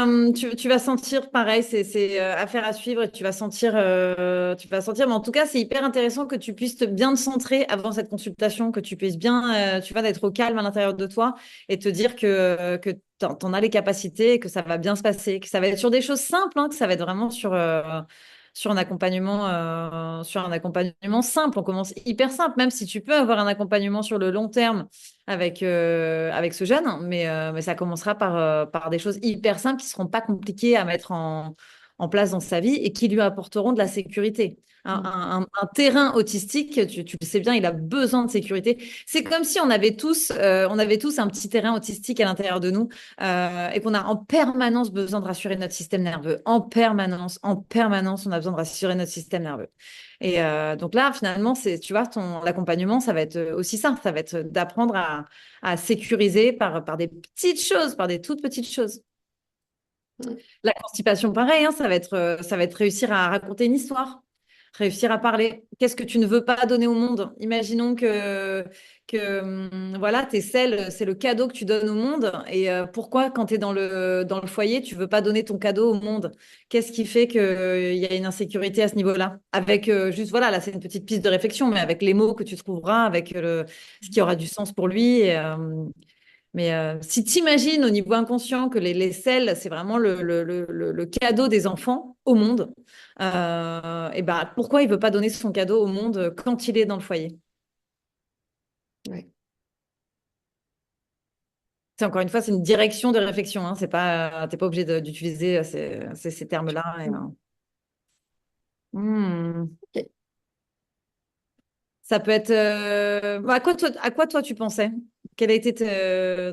sentir pareil, c'est affaire à suivre et tu vas sentir, mais en tout cas, c'est hyper intéressant que tu puisses bien te centrer avant cette consultation, que tu puisses bien, tu vas d'être au calme à l'intérieur de toi et te dire que t'en as les capacités, que ça va bien se passer, que ça va être sur des choses simples, hein, que ça va être vraiment sur un accompagnement simple. On commence hyper simple, même si tu peux avoir un accompagnement sur le long terme avec ce jeune, mais ça commencera par des choses hyper simples qui ne seront pas compliquées à mettre en place dans sa vie et qui lui apporteront de la sécurité. Un terrain autistique, tu le sais bien, il a besoin de sécurité. C'est comme si on avait tous un petit terrain autistique à l'intérieur de nous et qu'on a en permanence besoin de rassurer notre système nerveux. En permanence, on a besoin de rassurer notre système nerveux. Et donc là, finalement, tu vois, ton accompagnement, ça va être aussi ça va être d'apprendre à sécuriser par des petites choses, par des toutes petites choses. La constipation, pareil, hein, ça va être réussir à raconter une histoire, réussir à parler. Qu'est-ce que tu ne veux pas donner au monde? Imaginons que voilà, tes selles, c'est le cadeau que tu donnes au monde. Et pourquoi, quand tu es dans le foyer, tu veux pas donner ton cadeau au monde? Qu'est-ce qui fait qu'il y a une insécurité à ce niveau-là? Avec juste, voilà, là, c'est une petite piste de réflexion, mais avec les mots que tu trouveras, avec ce qui aura du sens pour lui. Mais si tu imagines au niveau inconscient que les selles, c'est vraiment le cadeau des enfants au monde, et ben, pourquoi il ne veut pas donner son cadeau au monde quand il est dans le foyer? Ouais. C'est encore une fois, c'est une direction de réflexion. Hein, c'est pas, t'es pas obligé d'utiliser ces termes-là. Hmm. Ok. Ça peut être. À quoi toi tu pensais? Quel a été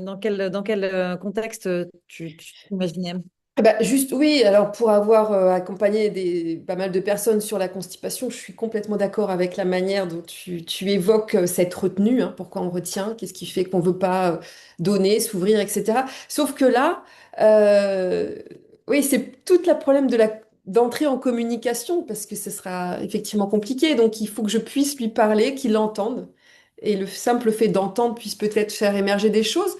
dans quel contexte tu imaginais? Ah bah, juste, oui, alors pour avoir accompagné pas mal de personnes sur la constipation, je suis complètement d'accord avec la manière dont tu évoques cette retenue, hein, pourquoi on retient, qu'est-ce qui fait qu'on ne veut pas donner, s'ouvrir, etc. Sauf que là, euh, oui, c'est tout le problème d'entrer en communication, parce que ce sera effectivement compliqué, donc il faut que je puisse lui parler, qu'il l'entende, et le simple fait d'entendre puisse peut-être faire émerger des choses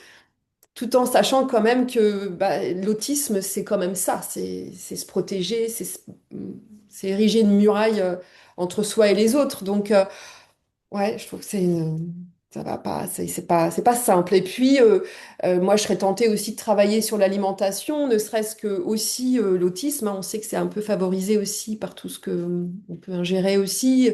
tout en sachant quand même que bah, l'autisme, c'est quand même ça, c'est se protéger, c'est ériger une muraille entre soi et les autres. Donc, ouais, je trouve que ça va pas, c'est pas simple. Et puis, moi, je serais tentée aussi de travailler sur l'alimentation, ne serait-ce que aussi l'autisme, hein, on sait que c'est un peu favorisé aussi par tout ce que on peut ingérer aussi.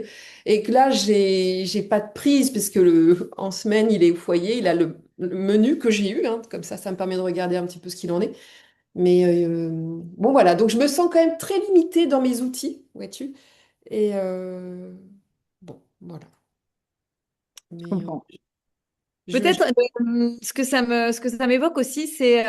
Et que là, j'ai pas de prise, parce que en semaine, il est au foyer, il a le menu que j'ai eu, hein, comme ça me permet de regarder un petit peu ce qu'il en est. Mais bon, voilà, donc je me sens quand même très limitée dans mes outils, vois-tu. Et bon, voilà. Je Mais comprends. je- Peut-être ce que ça m'évoque aussi, c'est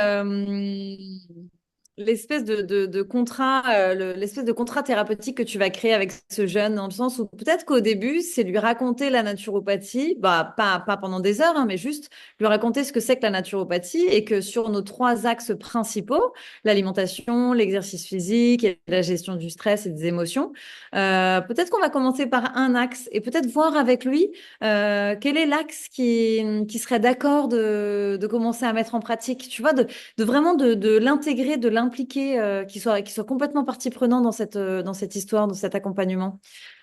l'espèce de contrat, l'espèce de contrat thérapeutique que tu vas créer avec ce jeune, dans le sens où peut-être qu'au début, c'est lui raconter la naturopathie, bah, pas pendant des heures, hein, mais juste lui raconter ce que c'est que la naturopathie et que sur nos trois axes principaux, l'alimentation, l'exercice physique et la gestion du stress et des émotions, peut-être qu'on va commencer par un axe et peut-être voir avec lui quel est l'axe qui serait d'accord de commencer à mettre en pratique, tu vois, de vraiment de l'intégrer, de l'impliquer, qu'il soit complètement partie prenante dans cette histoire, dans cet accompagnement.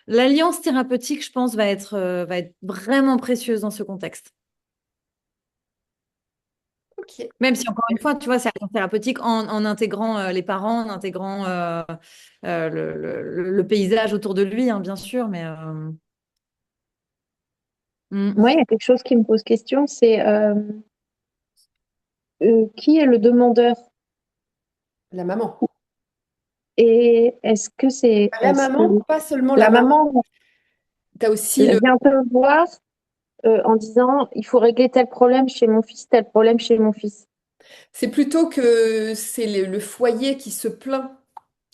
L'alliance thérapeutique, je pense, va être vraiment précieuse dans ce contexte. Ok. Même si, encore une fois, tu vois, c'est alliance thérapeutique en intégrant les parents, en intégrant le paysage autour de lui, hein, bien sûr, mais... Moi, il y a quelque chose qui me pose question, c'est qui est le demandeur? La maman. Et est-ce La que maman, pas seulement la la maman. maman Tu as aussi vient te voir en disant il faut régler tel problème chez mon fils, tel problème chez mon fils? c'est plutôt que c'est le foyer qui se plaint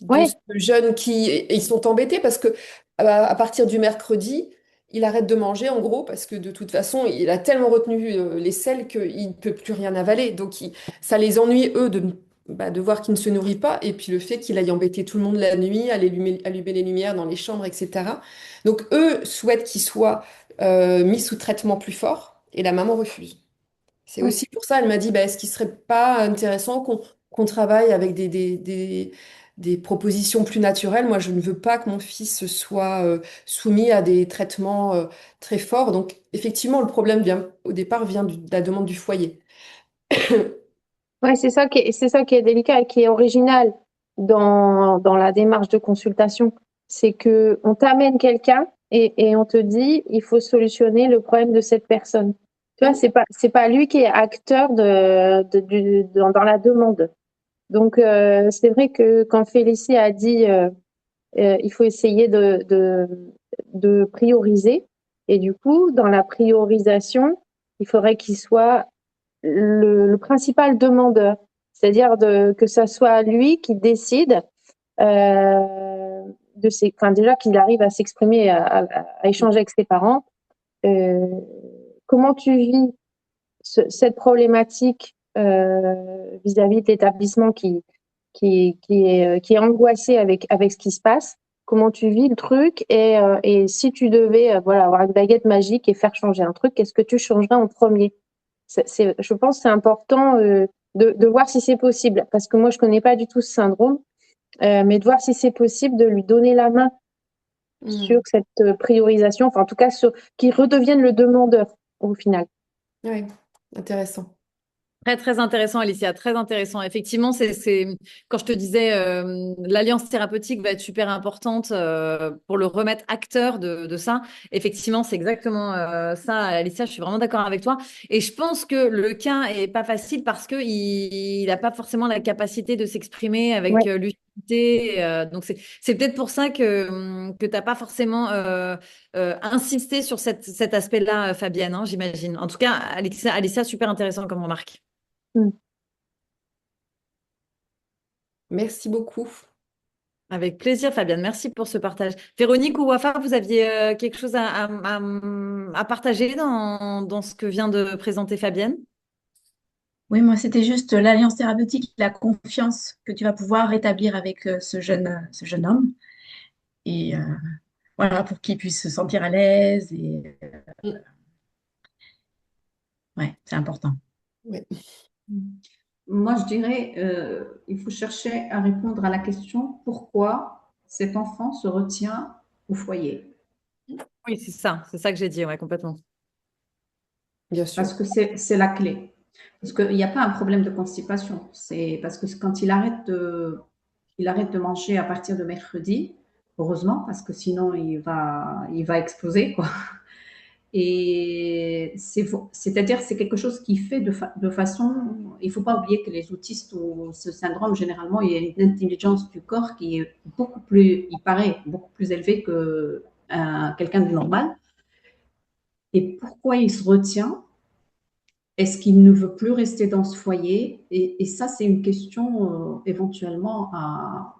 de ce Ouais, jeune et ils sont embêtés parce que à partir du mercredi, il arrête de manger en gros parce que de toute façon, il a tellement retenu les selles qu'il ne peut plus rien avaler. Donc ça les ennuie eux de voir qu'il ne se nourrit pas et puis le fait qu'il aille embêter tout le monde la nuit, aller allumer les lumières dans les chambres, etc. Donc eux souhaitent qu'il soit mis sous traitement plus fort et la maman refuse. C'est ouais, aussi pour ça, elle m'a dit, bah, est-ce qu'il serait pas intéressant qu'on travaille avec des propositions plus naturelles. Moi, je ne veux pas que mon fils soit soumis à des traitements très forts. Donc, effectivement, le problème au départ vient de la demande du foyer. Ouais, c'est ça qui est délicat et qui est original dans la démarche de consultation. C'est que on t'amène quelqu'un et on te dit, il faut solutionner le problème de cette personne. Tu vois, c'est pas lui qui est acteur dans la demande. Donc, c'est vrai que quand Félicie a dit, il faut essayer de prioriser. Et du coup, dans la priorisation, il faudrait qu'il soit le principal demandeur, c'est-à-dire que ça soit lui qui décide enfin déjà qu'il arrive à s'exprimer, à échanger avec ses parents. Euh, Comment tu vis cette problématique vis-à-vis de l'établissement qui est angoissé avec ce qui se passe? Comment tu vis le truc et si tu devais voilà avoir une baguette magique et faire changer un truc, qu'est-ce que tu changerais en premier? Je pense que c'est important de voir si c'est possible, parce que moi, je connais pas du tout ce syndrome, mais de voir si c'est possible de lui donner la main sur cette priorisation, enfin, en tout cas, qu'il redevienne le demandeur au final. Oui, intéressant. Très, très intéressant, Alicia, très intéressant. Effectivement, quand je te disais, l'alliance thérapeutique va être super importante pour le remettre acteur de ça. Effectivement, c'est exactement ça, Alicia, je suis vraiment d'accord avec toi. Et je pense que le cas est pas facile parce qu'il n'a pas forcément la capacité de s'exprimer avec Ouais. lucidité. Donc, c'est peut-être pour ça que tu n'as pas forcément insisté sur cet aspect-là, Fabienne, hein, j'imagine. En tout cas, Alicia, super intéressant comme remarque. Mm. Merci beaucoup. Avec plaisir, Fabienne. Merci pour ce partage. Véronique ou Wafa, vous aviez quelque chose à partager dans ce que vient de présenter Fabienne? Oui, moi, c'était juste l'alliance thérapeutique, la confiance que tu vas pouvoir rétablir avec ce jeune homme. Et voilà, pour qu'il puisse se sentir à l'aise. Et ouais, c'est important. Ouais. Moi, je dirais, il faut chercher à répondre à la question pourquoi cet enfant se retient au foyer. Oui, c'est ça que j'ai dit, ouais, complètement. Bien sûr. Parce que c'est la clé. Parce qu'il n'y a pas un problème de constipation. C'est parce que quand il arrête de manger à partir de mercredi, heureusement, parce que sinon il va exploser, quoi. Et c'est-à-dire, c'est quelque chose qui fait de façon. Il ne faut pas oublier que les autistes ou ce syndrome, généralement, il y a une intelligence du corps qui est beaucoup plus, il paraît, beaucoup plus élevée que quelqu'un de normal. Et pourquoi il se retient? Est-ce qu'il ne veut plus rester dans ce foyer? Et ça, c'est une question éventuellement à.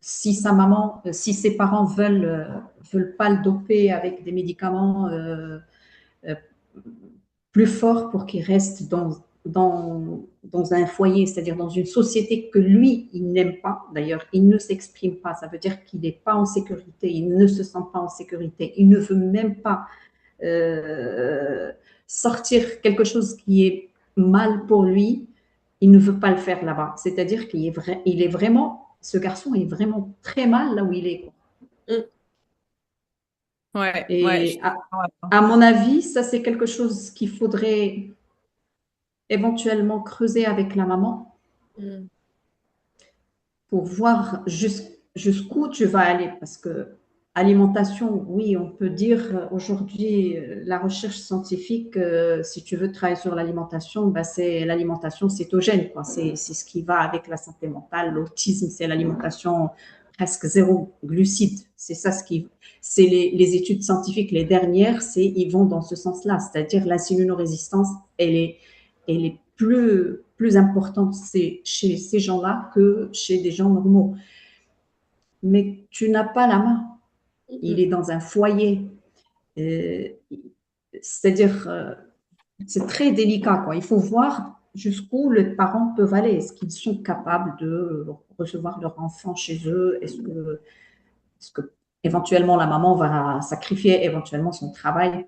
Si sa maman, si ses parents veulent pas le doper avec des médicaments euh, plus fort pour qu'il reste dans un foyer, c'est-à-dire dans une société que lui, il n'aime pas. D'ailleurs, il ne s'exprime pas. Ça veut dire qu'il n'est pas en sécurité, il ne se sent pas en sécurité. Il ne veut même pas euh, sortir quelque chose qui est mal pour lui. Il ne veut pas le faire là-bas. C'est-à-dire il est vraiment, ce garçon est vraiment très mal là où il est. Ouais, ouais. Et à mon avis, ça, c'est quelque chose qu'il faudrait éventuellement creuser avec la maman pour voir jusqu'où tu vas aller. Parce que alimentation, oui, on peut dire aujourd'hui, la recherche scientifique, si tu veux travailler sur l'alimentation, bah c'est l'alimentation cétogène, quoi. C'est ce qui va avec la santé mentale. L'autisme, c'est l'alimentation presque zéro glucides. C'est ça c'est les études scientifiques, les dernières, ils vont dans ce sens-là. C'est-à-dire l'insulinorésistance, elle est plus importante chez ces gens-là que chez des gens normaux. Mais tu n'as pas la main. Il est dans un foyer. Euh, C'est-à-dire, c'est très délicat, quoi. Il faut voir jusqu'où les parents peuvent aller. Est-ce qu'ils sont capables de recevoir leur enfant chez eux? Est-ce que éventuellement la maman va sacrifier éventuellement son travail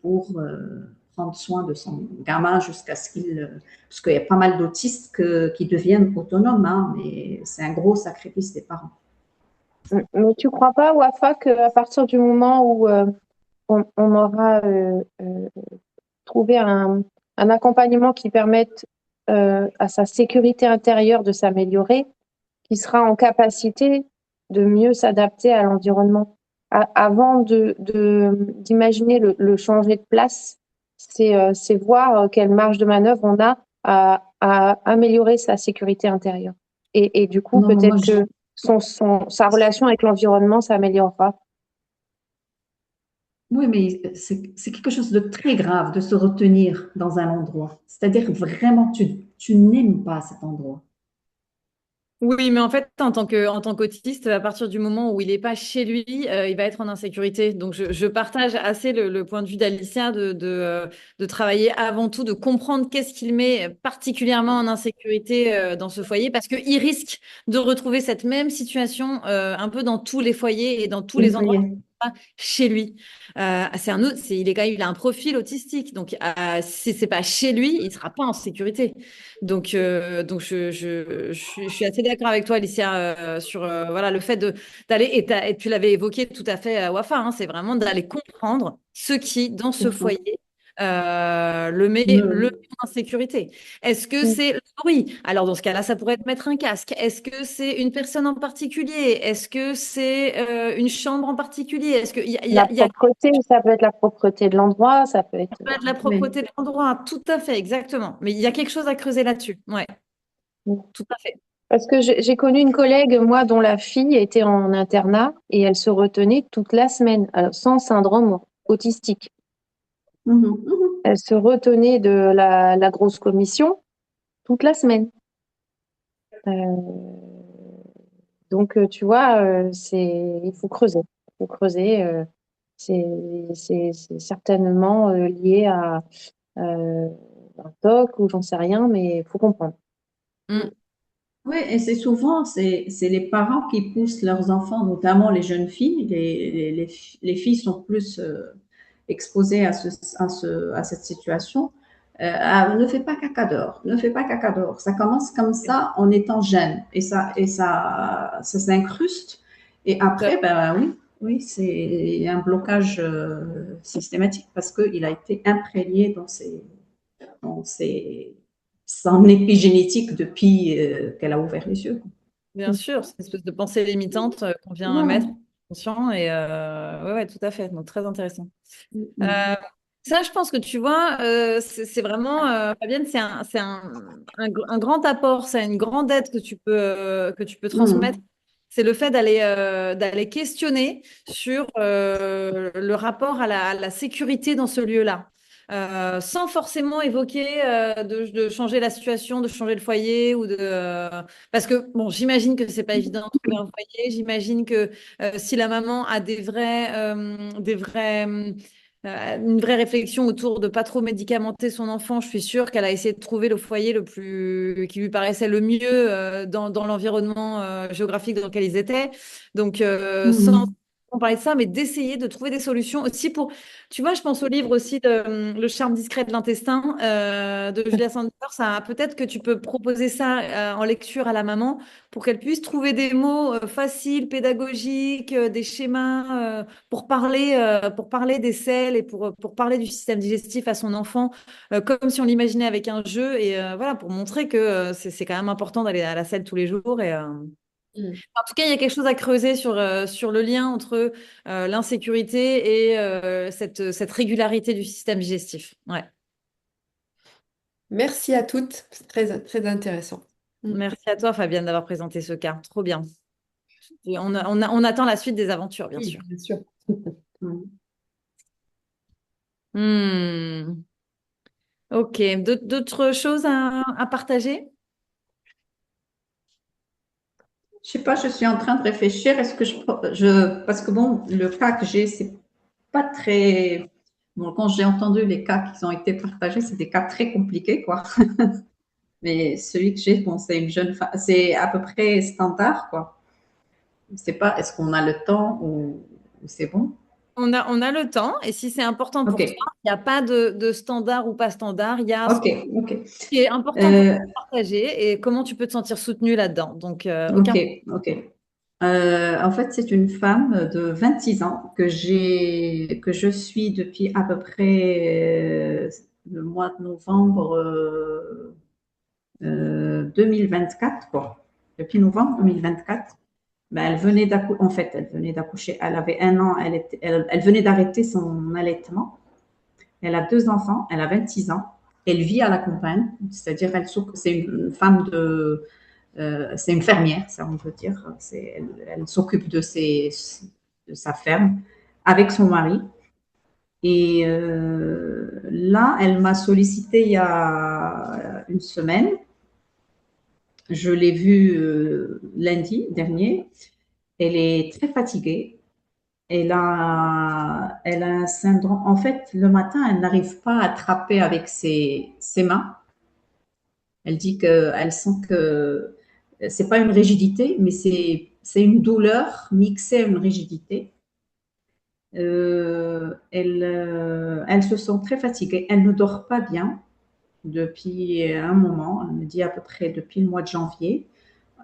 prendre soin de son gamin jusqu'à ce qu'il... Parce qu'il y a pas mal d'autistes qui deviennent autonomes, hein, mais c'est un gros sacrifice des parents. Mais tu crois pas, Wafa, qu'à partir du moment où on aura trouvé un accompagnement qui permette à sa sécurité intérieure de s'améliorer, qui sera en capacité de mieux s'adapter à l'environnement. Avant d'imaginer le changer de place, c'est voir quelle marge de manœuvre on a à améliorer sa sécurité intérieure. Et du coup, Non, moi, peut-être que sa relation avec l'environnement s'améliorera. oui, mais c'est quelque chose de très grave de se retenir dans un endroit. C'est-à-dire vraiment, tu n'aimes pas cet endroit. Oui, mais en fait, en tant qu'autiste, à partir du moment où il n'est pas chez lui, il va être en insécurité. Donc, je partage assez le point de vue d'Alicia de travailler avant tout, de comprendre qu'est-ce qu'il met particulièrement en insécurité dans ce foyer, parce qu'il risque de retrouver cette même situation un peu dans tous les foyers et dans tous les endroits chez lui. C'est un autre, il a un profil autistique, donc si c'est pas chez lui, il sera pas en sécurité. Donc je suis assez d'accord avec toi, Alicia, sur voilà le fait d'aller et tu l'avais évoqué tout à fait, Wafa, hein, c'est vraiment d'aller comprendre ce qui dans ce foyer le met en insécurité. Est-ce que c'est le bruit? Alors, dans ce cas-là, ça pourrait être mettre un casque. Est-ce que c'est une personne en particulier? Est-ce que c'est une chambre en particulier? Est-ce qu'il La y a propreté, ça peut être la propreté de l'endroit, ça peut être. de la propreté de l'endroit? Tout à fait, exactement. Mais il y a quelque chose à creuser là-dessus. Ouais, tout à fait. Parce que j'ai connu une collègue, moi, dont la fille était en internat et elle se retenait toute la semaine, alors, sans syndrome autistique. Elle se retenait de la grosse commission toute la semaine. Donc, tu vois, il faut creuser. Il faut creuser. C'est certainement lié à un TOC ou j'en sais rien, mais il faut comprendre. Mm. Oui, et c'est souvent, c'est les parents qui poussent leurs enfants, notamment les jeunes filles. Les filles sont plus exposées à cette situation. Ne fais pas caca dehors, ne fais pas caca dehors. Ça commence comme ça en étant jeune ça s'incruste. Et après, ben oui, oui, c'est un blocage systématique parce qu'il a été imprégné son épigénétique depuis qu'elle a ouvert les yeux. Bien sûr, c'est une espèce de pensée limitante qu'on vient Voilà. mettre conscient et ouais, tout à fait. Donc très intéressant. Mm. Euh, Ça, je pense que tu vois, c'est vraiment, Fabienne, un grand apport, c'est une grande aide que tu peux transmettre. Mm. C'est le fait d'aller questionner sur le rapport à la sécurité dans ce lieu-là. Sans forcément évoquer de changer la situation, de changer le foyer parce que bon, j'imagine que c'est pas évident de trouver un foyer. J'imagine que si la maman a une vraie réflexion autour de pas trop médicamenter son enfant. Je suis sûre qu'elle a essayé de trouver le foyer qui lui paraissait le mieux dans l'environnement géographique dans lequel ils étaient. Donc, sans Mm. parler de ça, mais d'essayer de trouver des solutions aussi tu vois, je pense au livre aussi de Le charme discret de l'intestin de Julia Sanders. Peut-être que tu peux proposer ça en lecture à la maman pour qu'elle puisse trouver des mots faciles, pédagogiques, des schémas pour parler des selles et pour parler du système digestif à son enfant, comme si on l'imaginait avec un jeu et voilà, pour montrer que c'est quand même important d'aller à la selle tous les jours. En tout cas, il y a quelque chose à creuser sur le lien entre l'insécurité et cette régularité du système digestif. Ouais. Merci à toutes, c'est très, très intéressant. Merci à toi, Fabienne, d'avoir présenté ce cas. Trop bien. Et on attend la suite des aventures, bien Oui, sûr. bien sûr. Mm. Hmm. Ok. D'autres choses à partager? Je sais pas, je suis en train de réfléchir. Est-ce que parce que bon, le cas que j'ai, c'est pas très. Bon, quand j'ai entendu les cas qui ont été partagés, c'est des cas très compliqués, quoi. Mais celui que j'ai, bon, c'est une jeune femme, c'est à peu près standard, quoi. Je sais pas, est-ce qu'on a le temps ou c'est bon? On a le temps et si c'est important pour Ok, toi, il n'y a pas de standard ou pas standard. Il y a ce ok, ok. qui est important pour Euh, toi de partager et comment tu peux te sentir soutenu là-dedans. Donc, ok, aucun. ok. En fait, c'est une femme de 26 ans que je suis depuis à peu près le mois de novembre 2024, quoi. Depuis novembre 2024. Ben, en fait, elle venait d'accoucher. Elle avait 1 an. Elle venait d'arrêter son allaitement. Elle a 2 enfants. Elle a 26 ans. Elle vit à la campagne, c'est-à-dire c'est une femme c'est une fermière, ça on peut dire. Elle s'occupe de sa ferme avec son mari. Et là, elle m'a sollicité il y a une semaine. Je l'ai vue lundi dernier. Elle est très fatiguée. Elle a un syndrome. En fait, le matin, elle n'arrive pas à attraper avec ses mains. Elle dit qu'elle sent que c'est pas une rigidité, mais c'est une douleur mixée à une rigidité. Elle se sent très fatiguée. Elle ne dort pas bien depuis un moment. Elle me dit à peu près depuis le mois de janvier.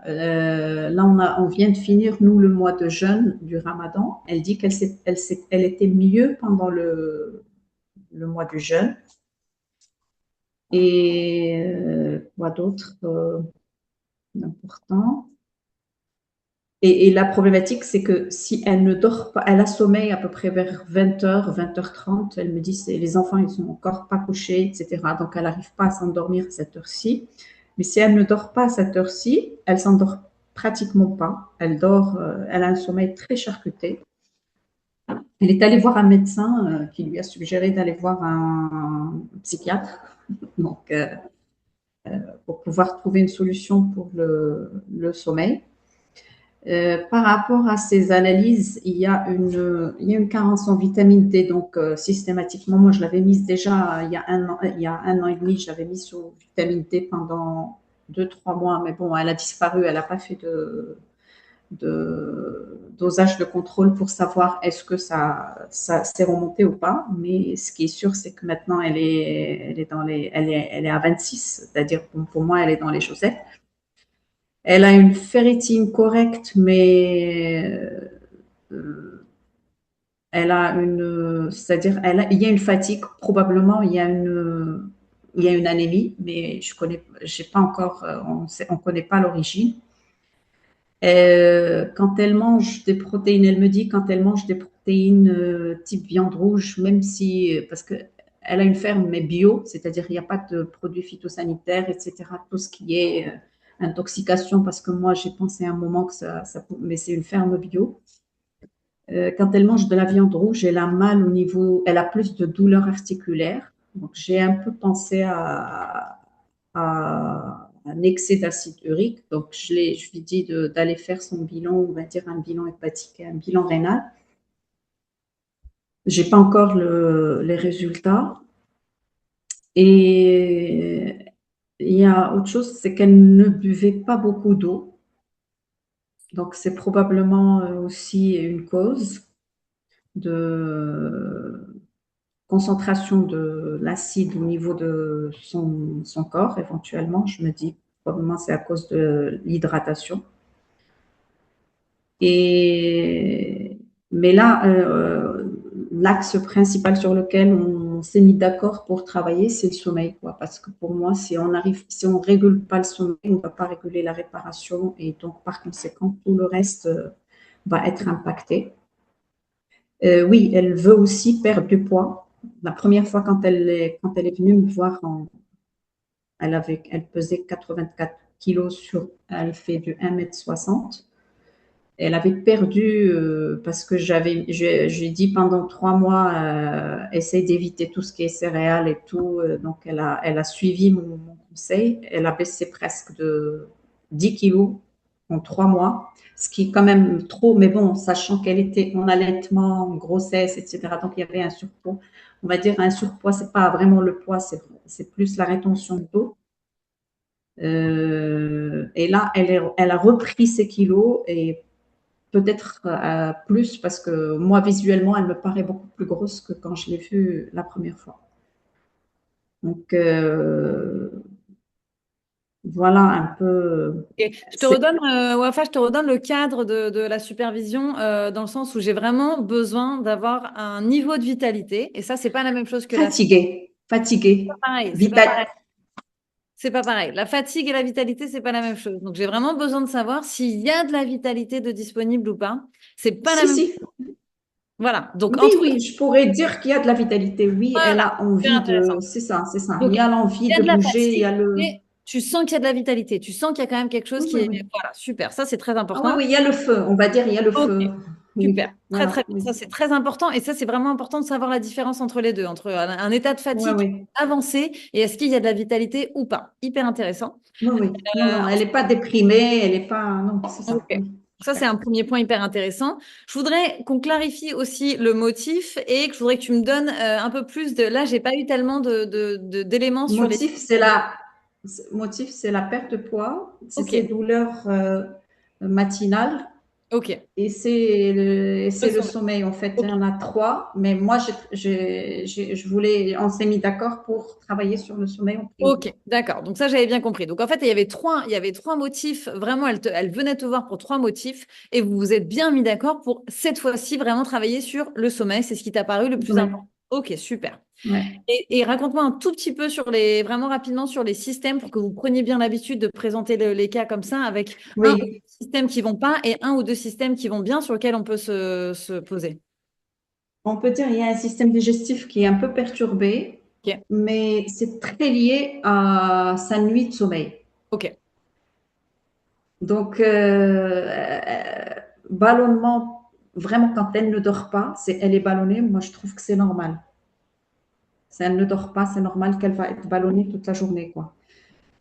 Là, on vient de finir, nous, le mois de jeûne du Ramadan. Elle dit elle était mieux pendant le mois du jeûne. Et quoi d'autre d'important? Et la problématique, c'est que si elle ne dort pas, elle a sommeil à peu près vers 20h, 20h30. Elle me dit, les enfants, ils sont encore pas couchés, etc. Donc, elle n'arrive pas à s'endormir à cette heure-ci. Mais si elle ne dort pas à cette heure-ci, elle s'endort pratiquement pas. Elle a un sommeil très charcuté. Elle est allée voir un médecin qui lui a suggéré d'aller voir un psychiatre. Donc, pour pouvoir trouver une solution pour le sommeil. Par rapport à ces analyses, il y a une carence en vitamine D. Donc, systématiquement, moi, je l'avais mise déjà il y a 1 an et demi, j'avais mis sur vitamine D pendant 2, 3 mois. Mais bon, elle a disparu. Elle n'a pas fait de dosage de contrôle pour savoir est-ce que ça s'est remonté ou pas. Mais ce qui est sûr, c'est que maintenant, elle est à 26. C'est-à-dire, pour moi, elle est dans les chaussettes. Elle a une ferritine correcte, mais c'est-à-dire, il y a une fatigue, probablement, il y a une anémie, mais j'ai pas encore, on connaît pas l'origine. Quand elle mange des protéines, elle me dit quand elle mange des protéines type viande rouge, même si, parce que elle a une ferme mais bio, c'est-à-dire il n'y a pas de produits phytosanitaires, etc. Tout ce qui est intoxication, parce que moi j'ai pensé à un moment que mais c'est une ferme bio. Quand elle mange de la viande rouge, elle a mal au niveau, elle a plus de douleurs articulaires. Donc j'ai un peu pensé à un excès d'acide urique. Donc, je lui dis d'aller faire son bilan, on va dire un bilan hépatique et un bilan rénal. J'ai pas encore les résultats. Et il y a autre chose, c'est qu'elle ne buvait pas beaucoup d'eau. Donc, c'est probablement aussi une cause de concentration de l'acide au niveau de son corps, éventuellement. Je me dis, probablement, c'est à cause de l'hydratation. Mais là, l'axe principal sur lequel on s'est mis d'accord pour travailler, c'est le sommeil, quoi. Parce que pour moi, si on régule pas le sommeil, on ne va pas réguler la réparation et donc par conséquent, tout le reste va être impacté. Oui, elle veut aussi perdre du poids. La première fois quand elle est venue me voir, elle pesait 84 kilos elle fait du 1,60 m. Elle avait perdu parce que je lui ai dit pendant 3 mois, essaye d'éviter tout ce qui est céréales et tout. Donc, elle a suivi mon conseil. Elle a baissé presque de 10 kilos en 3 mois, ce qui est quand même trop. Mais bon, sachant qu'elle était en allaitement, en grossesse, etc. Donc, il y avait un surpoids. On va dire un surpoids, c'est pas vraiment le poids, c'est plus la rétention d'eau. Et là, elle a repris ses kilos et peut-être plus parce que moi, visuellement, elle me paraît beaucoup plus grosse que quand je l'ai vue la première fois. Donc, voilà un peu. Ok. Wafa, je te redonne le cadre de la supervision dans le sens où j'ai vraiment besoin d'avoir un niveau de vitalité. Et ça, c'est pas la même chose que la Fatiguée, fatiguée, pareil, c'est pas vital. pareil. C'est pas pareil. La fatigue et la vitalité, c'est pas la même chose. Donc, j'ai vraiment besoin de savoir s'il y a de la vitalité de disponible ou pas. C'est pas la Si, même. si. Voilà. Donc, Oui, entre. oui, je pourrais dire qu'il y a de la vitalité. Oui, elle Voilà. a Super envie intéressant. de. C'est ça, c'est ça. Il Donc, y a l'envie il y a de de la bouger, il y fatigue, a le. mais tu sens qu'il y a de la vitalité. Tu sens qu'il y a quand même quelque chose Oui, qui oui, est. oui. Voilà, super. Ça, c'est très Ah oui, important. oui, il y a le feu. On va dire, il y a le Ok, feu. super. Oui, Très, voilà, très bien. oui. Ça, c'est très important. Et ça, c'est vraiment important de savoir la différence entre les deux, entre un état de Oui, fatigue oui. avancé et est-ce qu'il y a de la vitalité ou pas. Hyper intéressant. Oui, oui. Non, Euh, non, elle n'est pas déprimée, elle n'est pas. Non, c'est ça. ok. Oui. Ça, c'est un premier point hyper intéressant. Je voudrais qu'on clarifie aussi le motif et que je voudrais que tu me donnes un peu plus de. Là, j'ai pas eu tellement d'éléments sur les. Motif, c'est la perte de poids, c'est Ok, ces douleurs matinales ok. et Le c'est le sommeil. sommeil. En fait, il y Ok. en a trois, mais moi, on s'est mis d'accord pour travailler sur le sommeil en priorité. Ok, d'accord. Donc ça, j'avais bien compris. Donc en fait, il y avait trois motifs. Vraiment, elle venait te voir pour trois motifs et vous vous êtes bien mis d'accord pour cette fois-ci vraiment travailler sur le sommeil. C'est ce qui t'a paru le plus Ouais, important. Ok, super. ouais. Et raconte-moi un tout petit peu vraiment rapidement sur les systèmes pour que vous preniez bien l'habitude de présenter les cas comme ça avec un ou deux Oui, systèmes qui vont pas et un ou deux systèmes qui vont bien sur lesquels on peut se poser. on peut dire qu'il y a un système digestif qui est un peu perturbé, Ok, mais c'est très lié à sa nuit de sommeil. ok, Donc, ballonnement, vraiment, quand elle ne dort pas, elle est ballonnée, moi je trouve que c'est normal. Si elle ne dort pas, c'est normal qu'elle va être ballonnée toute la journée, quoi.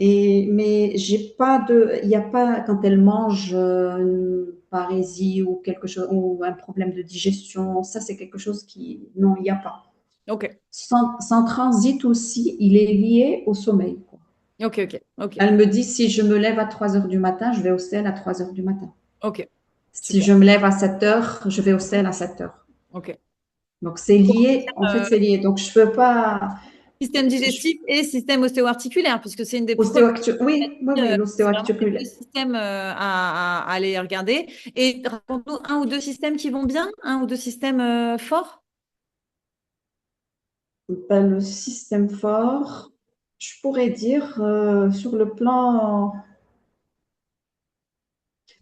Mais j'ai pas il n'y a pas, quand elle mange une parésie ou quelque chose, ou un problème de digestion, ça c'est quelque chose non, il n'y a pas. ok, Son transit aussi, il est lié au sommeil, quoi. ok, ok, ok, Elle me dit, si je me lève à 3 heures du matin, je vais au sel à 3 heures du matin. ok, Si super. je me lève à 7 heures, je vais au sel à 7 heures. Ok. Donc, c'est lié, en fait, c'est lié. Donc, je peux pas. Système je- digestif et système ostéo-articulaire, puisque c'est une des premières. Oui, oui, oui, C'est vraiment les deux l'ostéoarticulaire. systèmes à aller regarder. Et raconte-nous un ou deux systèmes qui vont bien, un ou deux systèmes forts. Ben, le système fort, je pourrais dire sur le plan.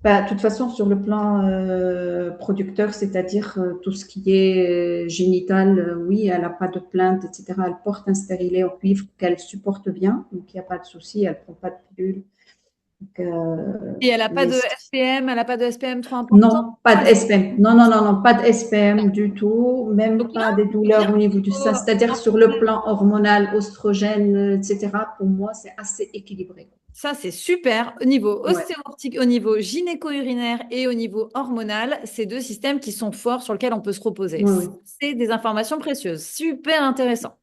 Ben, de toute façon, sur le plan producteur, c'est-à-dire tout ce qui est génital, oui, elle n'a pas de plainte, etc. Elle porte un stérilet en cuivre qu'elle supporte bien, donc il n'y a pas de souci, elle ne prend pas de pilule. Donc, Et elle n'a pas les de SPM, elle n'a pas de SPM trop important. Non, pas de SPM. Non, non, non, non, pas de SPM du tout, Donc même là, pas des c'est bien douleurs au niveau du sein. C'est-à-dire sur le plan hormonal, oestrogène, etc., pour moi, c'est assez équilibré. ça, c'est super. Au niveau Ouais, ostéo-articulaire, au niveau gynéco-urinaire et au niveau hormonal, c'est deux systèmes qui sont forts sur lesquels on peut se reposer. ouais, C'est des informations précieuses. Super intéressant.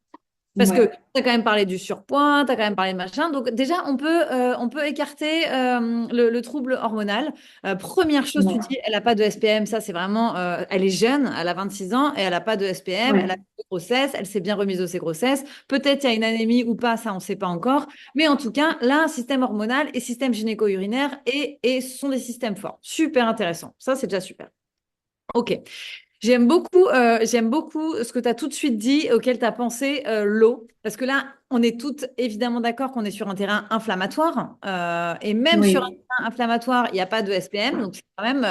Parce que ouais, tu as quand même parlé du surpoids, tu as quand même parlé de machin. Donc déjà, on peut écarter le trouble hormonal. Première chose, tu ouais, dis, elle n'a pas de SPM. Ça, c'est vraiment, elle est jeune, elle a 26 ans et elle n'a pas de SPM. Elle a ouais, pas de grossesse, elle s'est bien remise de ses grossesses. Peut-être il y a une anémie ou pas, ça, on ne sait pas encore. Mais en tout cas, là, système hormonal et système gynéco-urinaire et ce sont des systèmes forts. Super intéressant. Ça, c'est déjà super. OK. J'aime beaucoup ce que tu as tout de suite dit, auquel tu as pensé l'eau. Parce que là, on est toutes évidemment d'accord qu'on est sur un terrain inflammatoire. Et même sur un oui, terrain inflammatoire, il n'y a pas de SPM. Donc, c'est quand même,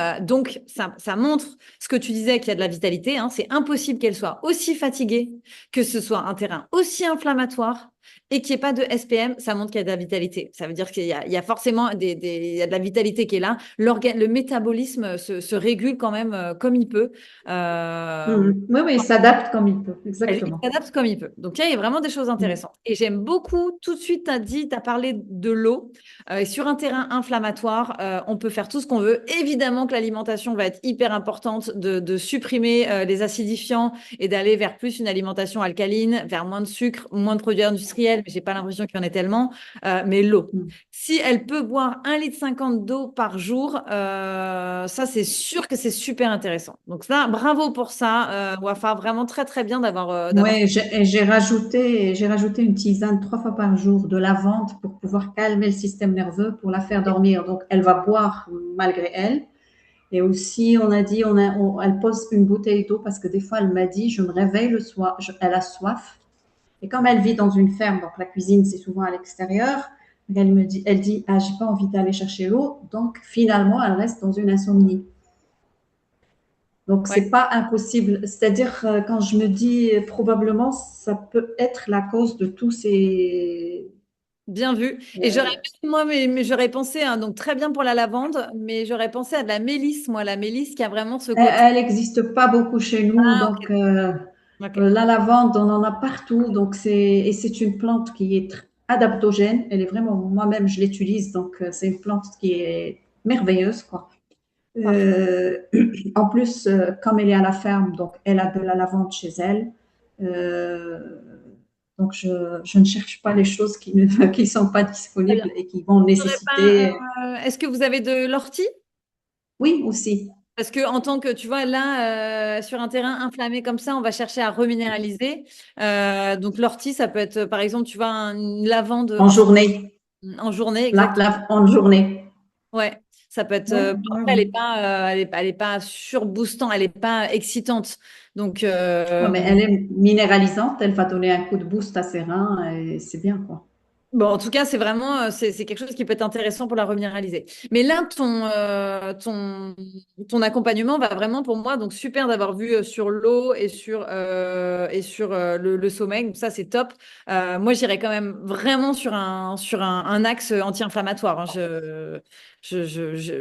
ça montre ce que tu disais, qu'il y a de la vitalité, hein. C'est impossible qu'elle soit aussi fatiguée, que ce soit un terrain aussi inflammatoire et qu'il n'y ait pas de SPM. Ça montre qu'il y a de la vitalité. Ça veut dire il y a forcément il y a de la vitalité qui est là. Le métabolisme se régule quand même comme il peut. Euh, oui, oui, il s'adapte comme il peut, il exactement. s'adapte comme il peut. Donc, il y a vraiment des choses Mm. intéressantes. Et j'aime beaucoup, tout de suite, tu as parlé de l'eau. Et sur un terrain inflammatoire, on peut faire tout ce qu'on veut. Évidemment que l'alimentation va être hyper importante, de supprimer les acidifiants et d'aller vers plus une alimentation alcaline, vers moins de sucre, moins de produits industriels industriels, mais j'ai pas l'impression qu'il y en ait tellement. Mais l'eau. Mm. Si elle peut boire 1,50 litre d'eau par jour, ça, c'est sûr que c'est super intéressant. Donc ça, bravo pour ça, Wafa. Vraiment très, très bien d'avoir. Ouais, j'ai rajouté une tisane 3 fois par jour de lavande pour pouvoir calmer le système nerveux, pour la faire dormir. Donc, elle va boire malgré elle. Et aussi, on a dit, elle pose une bouteille d'eau parce que des fois, elle m'a dit, je me réveille le soir, elle a soif. Et comme elle vit dans une ferme, donc la cuisine, c'est souvent à l'extérieur, elle dit, ah, j'ai pas envie d'aller chercher l'eau. Donc, finalement, elle reste dans une insomnie. Donc, Ouais. c'est pas impossible. C'est-à-dire, quand je me dis probablement, ça peut être la cause de tous ces. Bien vu. Et j'aurais euh, moi, mais j'aurais pensé, hein, donc très bien pour la lavande, mais j'aurais pensé à de la mélisse, moi, la mélisse qui a vraiment ce côté. elle n'existe pas beaucoup chez nous. Ah, Donc, ok. Ok. la lavande, on en a partout. Donc, c'est une plante qui est adaptogène. Elle est vraiment, moi-même, je l'utilise. Donc, c'est une plante qui est merveilleuse, quoi. Parfait. Euh, En plus, comme elle est à la ferme, donc elle a de la lavande chez elle. Euh, donc, je ne cherche pas les choses qui ne qui sont pas Très bien. disponibles et qui vont J'aurais pas, nécessiter. est-ce que vous avez de l'ortie? Oui, aussi. Parce que en tant que, tu vois, là, sur un terrain inflammé comme ça, on va chercher à reminéraliser. Donc l'ortie, ça peut être, par exemple, tu vois, une lavande En journée. en journée, exact. En journée. Ouais, ça peut être. Ouais, Bon, ouais, après, ouais. elle est pas surboostant, elle est pas excitante. Donc, Ouais, mais elle est minéralisante. Elle va donner un coup de boost à ses reins et c'est bien, quoi. bon, en tout cas, c'est vraiment, c'est quelque chose qui peut être intéressant pour la reminéraliser. Mais là, ton accompagnement va vraiment pour moi, donc super d'avoir vu sur l'eau et sur le sommeil. Donc ça, c'est top. Moi, j'irais quand même vraiment sur un axe anti-inflammatoire, hein.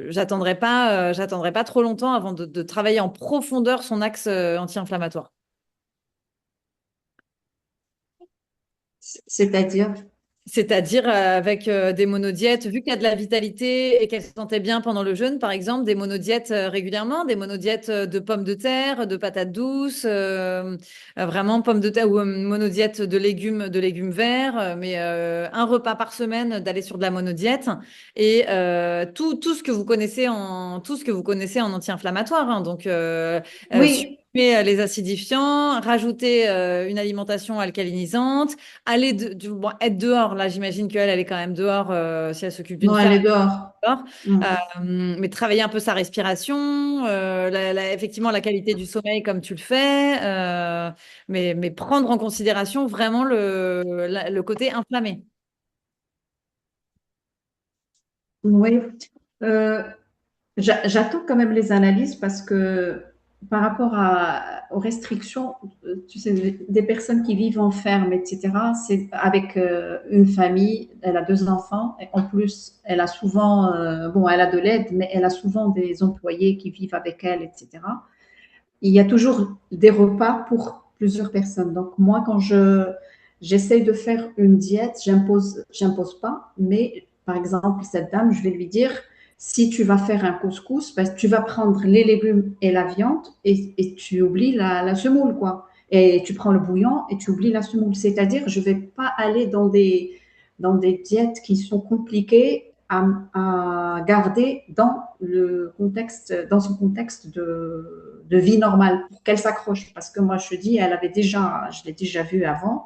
J'attendrai pas trop longtemps avant de travailler en profondeur son axe anti-inflammatoire. C'est-à-dire, C'est-à-dire avec des monodiètes, vu qu'il y a de la vitalité et qu'elle se sentait bien pendant le jeûne, par exemple, des monodiètes régulièrement, des monodiètes de pommes de terre, de patates douces, vraiment pommes de terre ou monodiète de légumes verts, mais un repas par semaine d'aller sur de la monodiète et tout ce que vous connaissez tout ce que vous connaissez en anti-inflammatoire, hein. Donc oui, supprimer les acidifiants, rajouter une alimentation alcalinisante. Bon, être dehors, là, j'imagine qu'elle, elle est quand même dehors si elle s'occupe d'une non, elle ferme, est dehors. elle est dehors. Mm. Mais travailler un peu sa respiration, effectivement la qualité du sommeil comme tu le fais, mais prendre en considération vraiment le côté inflammé. Oui. Euh, J'attends quand même les analyses parce que par rapport aux restrictions, tu sais, des personnes qui vivent en ferme, etc., c'est avec une famille, elle a 2 enfants, et en plus, elle a souvent, bon, elle a de l'aide, mais elle a souvent des employés qui vivent avec elle, etc. Il y a toujours des repas pour plusieurs personnes. Donc, moi, quand j'essaye de faire une diète, j'impose pas, mais par exemple, cette dame, je vais lui dire, si tu vas faire un couscous, ben, tu vas prendre les légumes et la viande et tu oublies la semoule, quoi. Et tu prends le bouillon et tu oublies la semoule. C'est-à-dire, je ne vais pas aller dans des diètes qui sont compliquées à garder dans son contexte de vie normale pour qu'elle s'accroche. Parce que moi, je l'ai déjà vu avant,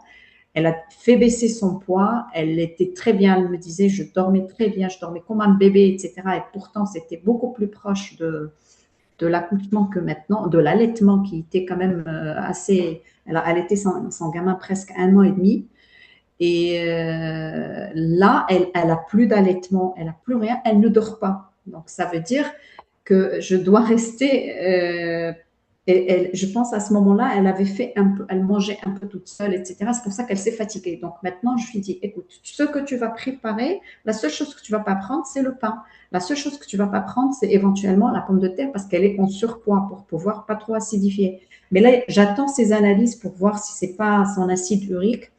elle a fait baisser son poids, elle était très bien, elle me disait, je dormais très bien, je dormais comme un bébé, etc. Et pourtant, c'était beaucoup plus proche de l'accouchement que maintenant, de l'allaitement qui était quand même assez. Elle a allaité son gamin presque 1 an et demi. Et là, elle a plus d'allaitement, elle a plus rien, elle ne dort pas. Donc, ça veut dire que je dois rester. Je pense à ce moment-là, elle avait fait un peu, elle mangeait un peu toute seule, etc. C'est pour ça qu'elle s'est fatiguée. Donc maintenant, je lui dis, écoute, ce que tu vas préparer, la seule chose que tu vas pas prendre, c'est le pain. La seule chose que tu vas pas prendre, c'est éventuellement la pomme de terre parce qu'elle est en surpoids pour pouvoir pas trop acidifier. Mais là, j'attends ces analyses pour voir si c'est pas son acide urique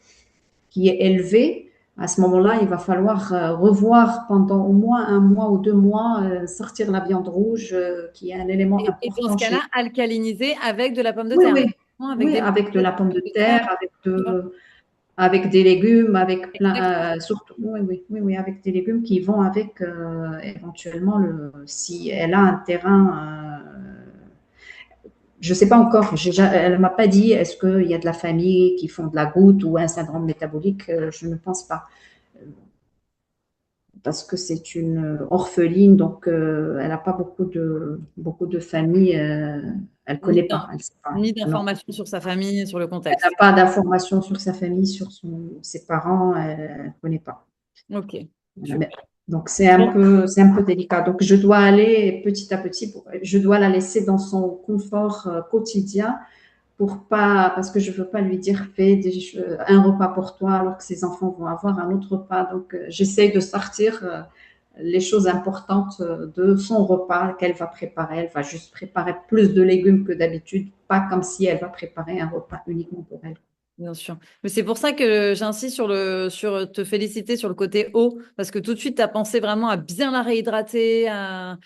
qui est élevé. À ce moment-là, il va falloir revoir pendant au moins 1 mois ou 2 mois, sortir la viande rouge, qui est un élément Et dans ce important cas-là, chez. alcaliniser avec de la pomme de Oui, terre, oui, avec oui, des avec de la pomme de de terre. terre, avec de. avec des légumes, avec Exactement. plein, surtout, oui, oui, oui, oui, avec des légumes qui vont avec éventuellement si elle a un terrain. Je ne sais pas encore, elle ne m'a pas dit est-ce qu'il y a de la famille qui font de la goutte ou un syndrome métabolique, je ne pense pas. Parce que c'est une orpheline, donc elle n'a pas beaucoup de famille, elle ne Ni connaît pas, d'in- elle sait pas. ni Non, d'informations sur sa famille, sur le elle n'a contexte. pas d'informations sur sa famille, sur ses parents, elle ne connaît pas. Ok, Voilà, super. donc Bon, c'est un peu délicat. Donc je dois aller petit à petit, je dois la laisser dans son confort quotidien pour pas, parce que je veux pas lui dire fais un repas pour toi alors que ses enfants vont avoir un autre repas. Donc j'essaye de sortir les choses importantes de son repas qu'elle va préparer. Elle va juste préparer plus de légumes que d'habitude, pas comme si elle va préparer un repas uniquement pour elle. bien sûr. Mais c'est pour ça que j'insiste sur te féliciter sur le côté eau, parce que tout de suite, tu as pensé vraiment à bien la réhydrater, à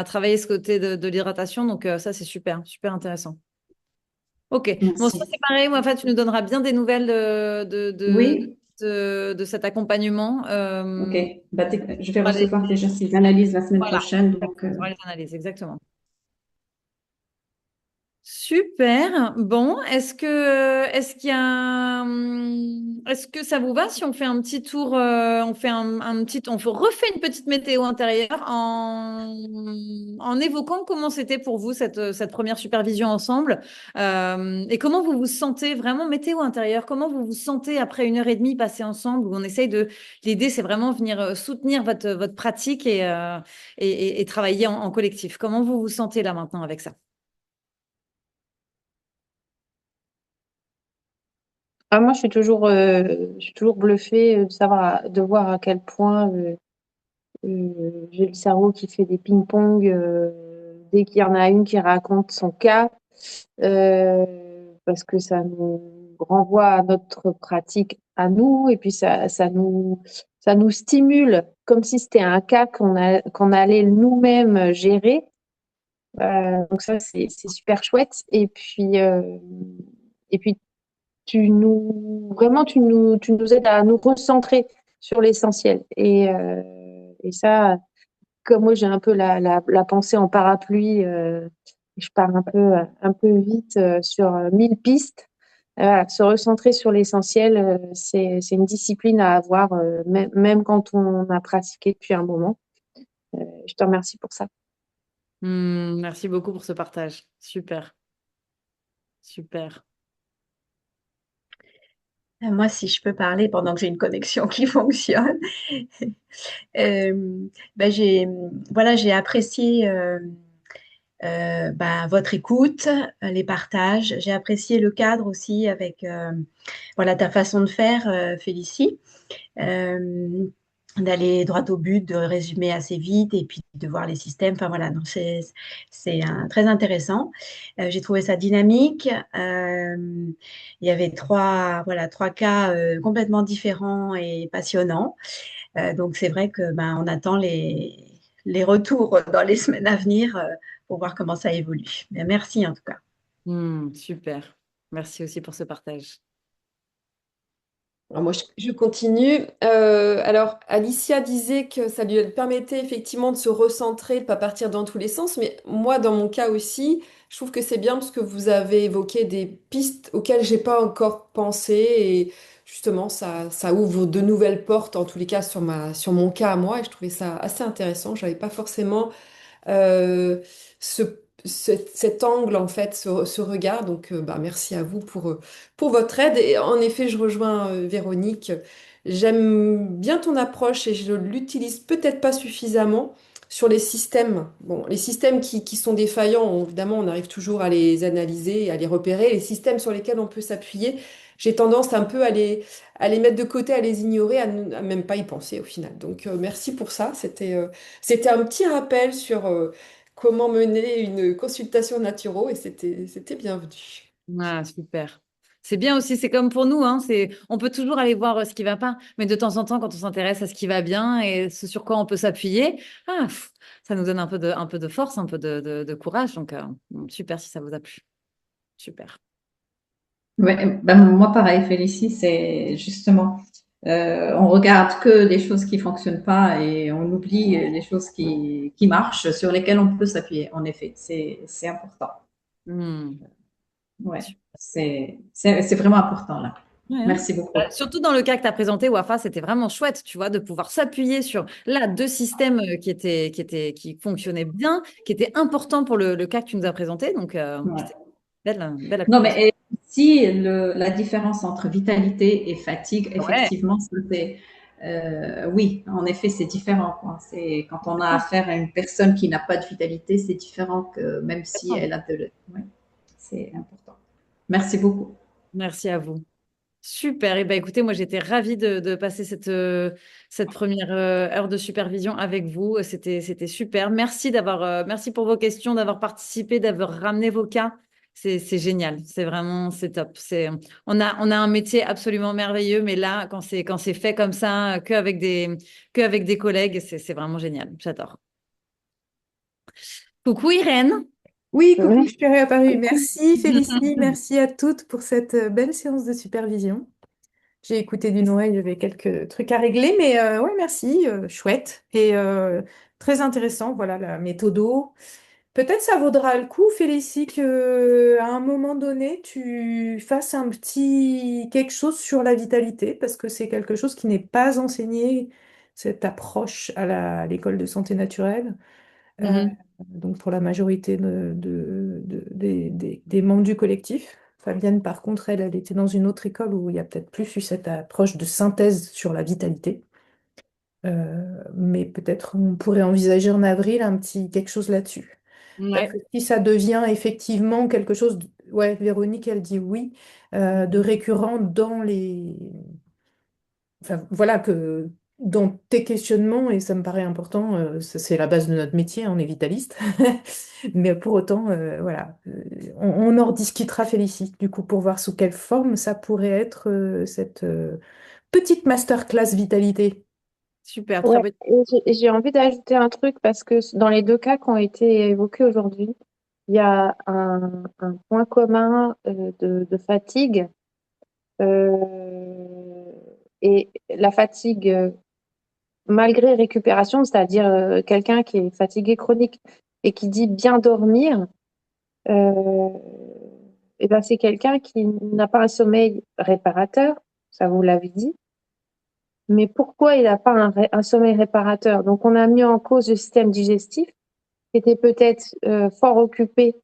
travailler ce côté de l'hydratation. Donc, ça, c'est super, super intéressant. Ok. Bon, ça, Merci. c'est pareil. Moi, en fait, tu nous donneras bien des nouvelles Oui, de cet accompagnement. ok. Bah, je vais On va les- recevoir déjà ces analyses la semaine voilà. prochaine. Donc, On va les analyser, exactement. Super. Bon, est-ce que ça vous va si on fait un petit tour, on refait une petite météo intérieure en évoquant comment c'était pour vous cette première supervision ensemble, et comment vous vous sentez vraiment météo intérieure, comment vous vous sentez après 1 heure et demie passée ensemble où on essaye l'idée c'est vraiment venir soutenir votre pratique et travailler en collectif. Comment vous vous sentez là maintenant avec ça? Ah, moi, je suis toujours bluffée de voir à quel point j'ai le cerveau qui fait des ping-pong dès qu'il y en a une qui raconte son cas, parce que ça nous renvoie à notre pratique à nous, et puis ça nous stimule comme si c'était un cas qu'on allait nous-mêmes gérer. Donc ça, c'est super chouette. Et puis vraiment, tu nous aides à nous recentrer sur l'essentiel. Et ça, comme moi, j'ai un peu la pensée en parapluie, je pars un peu vite sur 1000 pistes. Voilà, se recentrer sur l'essentiel, c'est une discipline à avoir, même quand on a pratiqué depuis un moment. Je te remercie pour ça. Merci beaucoup pour ce partage. Super, super. Moi, si je peux parler pendant que j'ai une connexion qui fonctionne, euh, ben voilà, j'ai apprécié ben, votre écoute, les partages. J'ai apprécié le cadre aussi avec voilà, ta façon de faire, Félicie. Euh, D'aller droit au but, de résumer assez vite et puis de voir les systèmes. Enfin voilà, donc c'est très intéressant. J'ai trouvé ça dynamique. Il y avait trois cas complètement différents et passionnants. Donc c'est vrai que ben, on attend les retours dans les semaines à venir pour voir comment ça évolue. Mais merci en tout cas. Super. Merci aussi pour ce partage. Alors moi, je continue. Alors, Alicia disait que ça lui permettait effectivement de se recentrer, de ne pas partir dans tous les sens. Mais moi, dans mon cas aussi, je trouve que c'est bien parce que vous avez évoqué des pistes auxquelles j'ai pas encore pensé. Et justement, ça ouvre de nouvelles portes, en tous les cas, sur mon cas à moi. Et je trouvais ça assez intéressant. Je n'avais pas forcément euh, ce, cet angle, en fait, ce regard. Donc, bah, merci à vous pour votre aide. Et en effet, je rejoins Véronique. J'aime bien ton approche et je l'utilise peut-être pas suffisamment sur les systèmes. Bon, les systèmes qui sont défaillants, évidemment, on arrive toujours à les analyser et à les repérer. Les systèmes sur lesquels on peut s'appuyer, j'ai tendance un peu à les mettre de côté, à les ignorer, à même pas y penser au final. Donc, merci pour ça. C'était un petit rappel sur comment mener une consultation naturo et c'était bienvenu. Ah, super. C'est bien aussi, c'est comme pour nous, hein, on peut toujours aller voir ce qui va pas, mais de temps en temps, quand on s'intéresse à ce qui va bien et ce sur quoi on peut s'appuyer, ça nous donne un peu de force, un peu de courage. Donc, super si ça vous a plu. Super. Ouais, ben, moi, pareil, Félicie, c'est justement, on regarde que les choses qui fonctionnent pas et on oublie les choses qui marchent, sur lesquelles on peut s'appuyer. En effet, c'est important. Hmm. Ouais, c'est vraiment important là. Ouais, hein. Merci beaucoup. Surtout dans le cas que tu as présenté, Wafa, c'était vraiment chouette, tu vois, de pouvoir s'appuyer sur là deux systèmes qui fonctionnaient bien, qui étaient importants pour le cas que tu nous as présenté. Donc, Ouais. c'était une belle Non, application. mais si la différence entre vitalité et fatigue, Ouais. effectivement, oui, en effet, c'est différent, quoi. C'est quand on a affaire à une personne qui n'a pas de vitalité, c'est différent que même si elle a ouais, c'est important. Merci beaucoup. Merci à vous. Super. Et ben, écoutez, moi, j'étais ravie de passer cette première heure de supervision avec vous. C'était super. Merci pour vos questions, d'avoir participé, d'avoir ramené vos cas. C'est génial. C'est top. On a un métier absolument merveilleux, mais là, quand c'est fait comme ça, qu'avec des collègues, c'est vraiment génial. J'adore. Coucou Irène. Oui, coucou, je Merci. suis réapparue. Merci Félicie, merci à toutes pour cette belle séance de supervision. J'ai écouté d'une oreille, j'avais quelques trucs à régler, mais ouais, merci, chouette et très intéressant. Voilà la méthodo. Peut-être ça vaudra le coup, Félicie, que à un moment donné, tu fasses un petit quelque chose sur la vitalité, parce que c'est quelque chose qui n'est pas enseigné, cette approche à l'école de santé naturelle. Euh, Mhm. donc pour la majorité des membres du collectif. Fabienne, par contre, elle était dans une autre école où il y a peut-être plus eu cette approche de synthèse sur la vitalité. Mais peut-être on pourrait envisager en avril un petit quelque chose là-dessus. Parce que Ouais. si ça devient effectivement quelque chose, ouais, Véronique, elle dit oui, de récurrent dans les, enfin, voilà que dans tes questionnements, et ça me paraît important, c'est la base de notre métier, on est vitaliste, mais pour autant, voilà, on en rediscutera, Félicie, du coup, pour voir sous quelle forme ça pourrait être cette petite masterclass vitalité. Super. Très Ouais, bonne. et j'ai envie d'ajouter un truc parce que dans les deux cas qui ont été évoqués aujourd'hui, il y a un point commun de fatigue. euh, et la fatigue, malgré récupération, c'est-à-dire quelqu'un qui est fatigué chronique et qui dit bien dormir, euh, et ben c'est quelqu'un qui n'a pas un sommeil réparateur, ça vous l'avez dit. Mais pourquoi il n'a pas un sommeil réparateur? Donc, on a mis en cause le système digestif, qui était peut-être fort occupé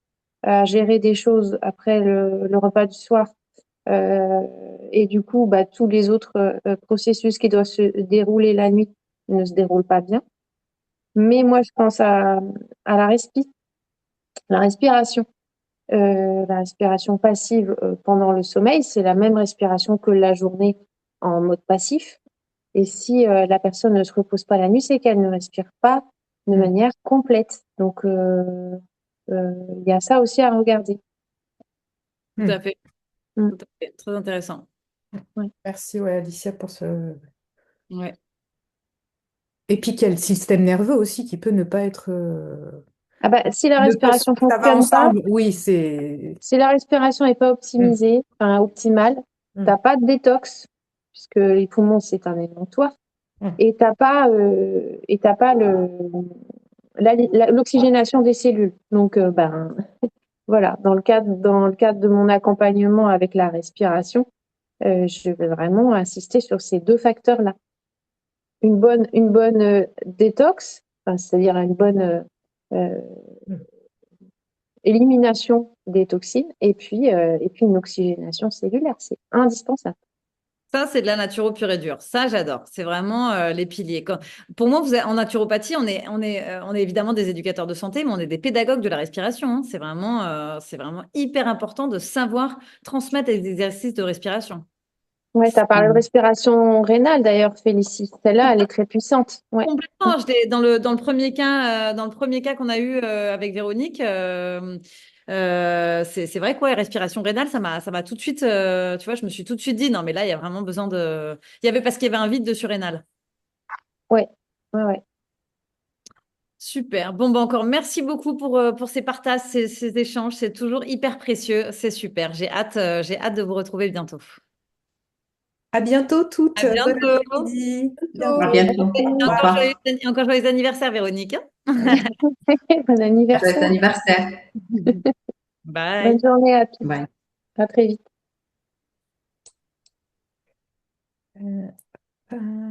à gérer des choses après le repas du soir. Euh, et du coup, bah, tous les autres processus qui doivent se dérouler la nuit ne se déroulent pas bien. Mais moi, je pense à la respiration. La respiration passive pendant le sommeil, c'est la même respiration que la journée en mode passif. Et si la personne ne se repose pas la nuit, c'est qu'elle ne respire pas de Mm. manière complète. Donc, il y a ça aussi à regarder. Tout à Mm. fait. Mm. Tout à fait. Très intéressant. Ouais. Merci, ouais, Alicia, pour ce... Ouais. Et puis qu'il y a le système nerveux aussi qui peut ne pas être... Ah bah, si la ne pas... respiration Ça va fonctionne pas, ensemble, oui, c'est... si la respiration n'est pas Mm. optimisée, enfin optimale, Mm. t'as pas de détox, puisque les poumons, c'est un éliminatoire, Mm. et t'as pas l'oxygénation des cellules. Donc, ben, voilà, dans le cadre de mon accompagnement avec la respiration, je vais vraiment insister sur ces deux facteurs-là. Une bonne détox, enfin, c'est-à-dire une bonne euh, Mm. élimination des toxines, et puis une oxygénation cellulaire. C'est indispensable. Ça, c'est de la naturo pure et dure. Ça, j'adore. C'est vraiment les piliers. Pour moi, en naturopathie, on est évidemment des éducateurs de santé, mais on est des pédagogues de la respiration, hein. C'est vraiment hyper important de savoir transmettre les exercices de respiration. Ouais, tu as parlé de respiration rénale d'ailleurs, Félicie. Celle-là, elle est très puissante. Ouais. Complètement. Dans le premier cas qu'on a eu avec Véronique, c'est vrai que ouais, respiration rénale, ça m'a tout de suite, tu vois, je me suis tout de suite dit, non, mais là, il y a vraiment besoin de. Parce qu'il y avait un vide de surrénal. Ouais. Ouais, ouais. Super. Bon, bah encore merci beaucoup pour ces partages, ces échanges. C'est toujours hyper précieux. C'est super. J'ai hâte de vous retrouver bientôt. À bientôt toutes. À Bon bientôt. après-midi. À Bientôt. bientôt. Et Au revoir. encore joyeux anniversaire, Véronique. Bon Joyeux anniversaire. anniversaire. Bye. Bonne journée à tous. Bye. À très vite. Euh,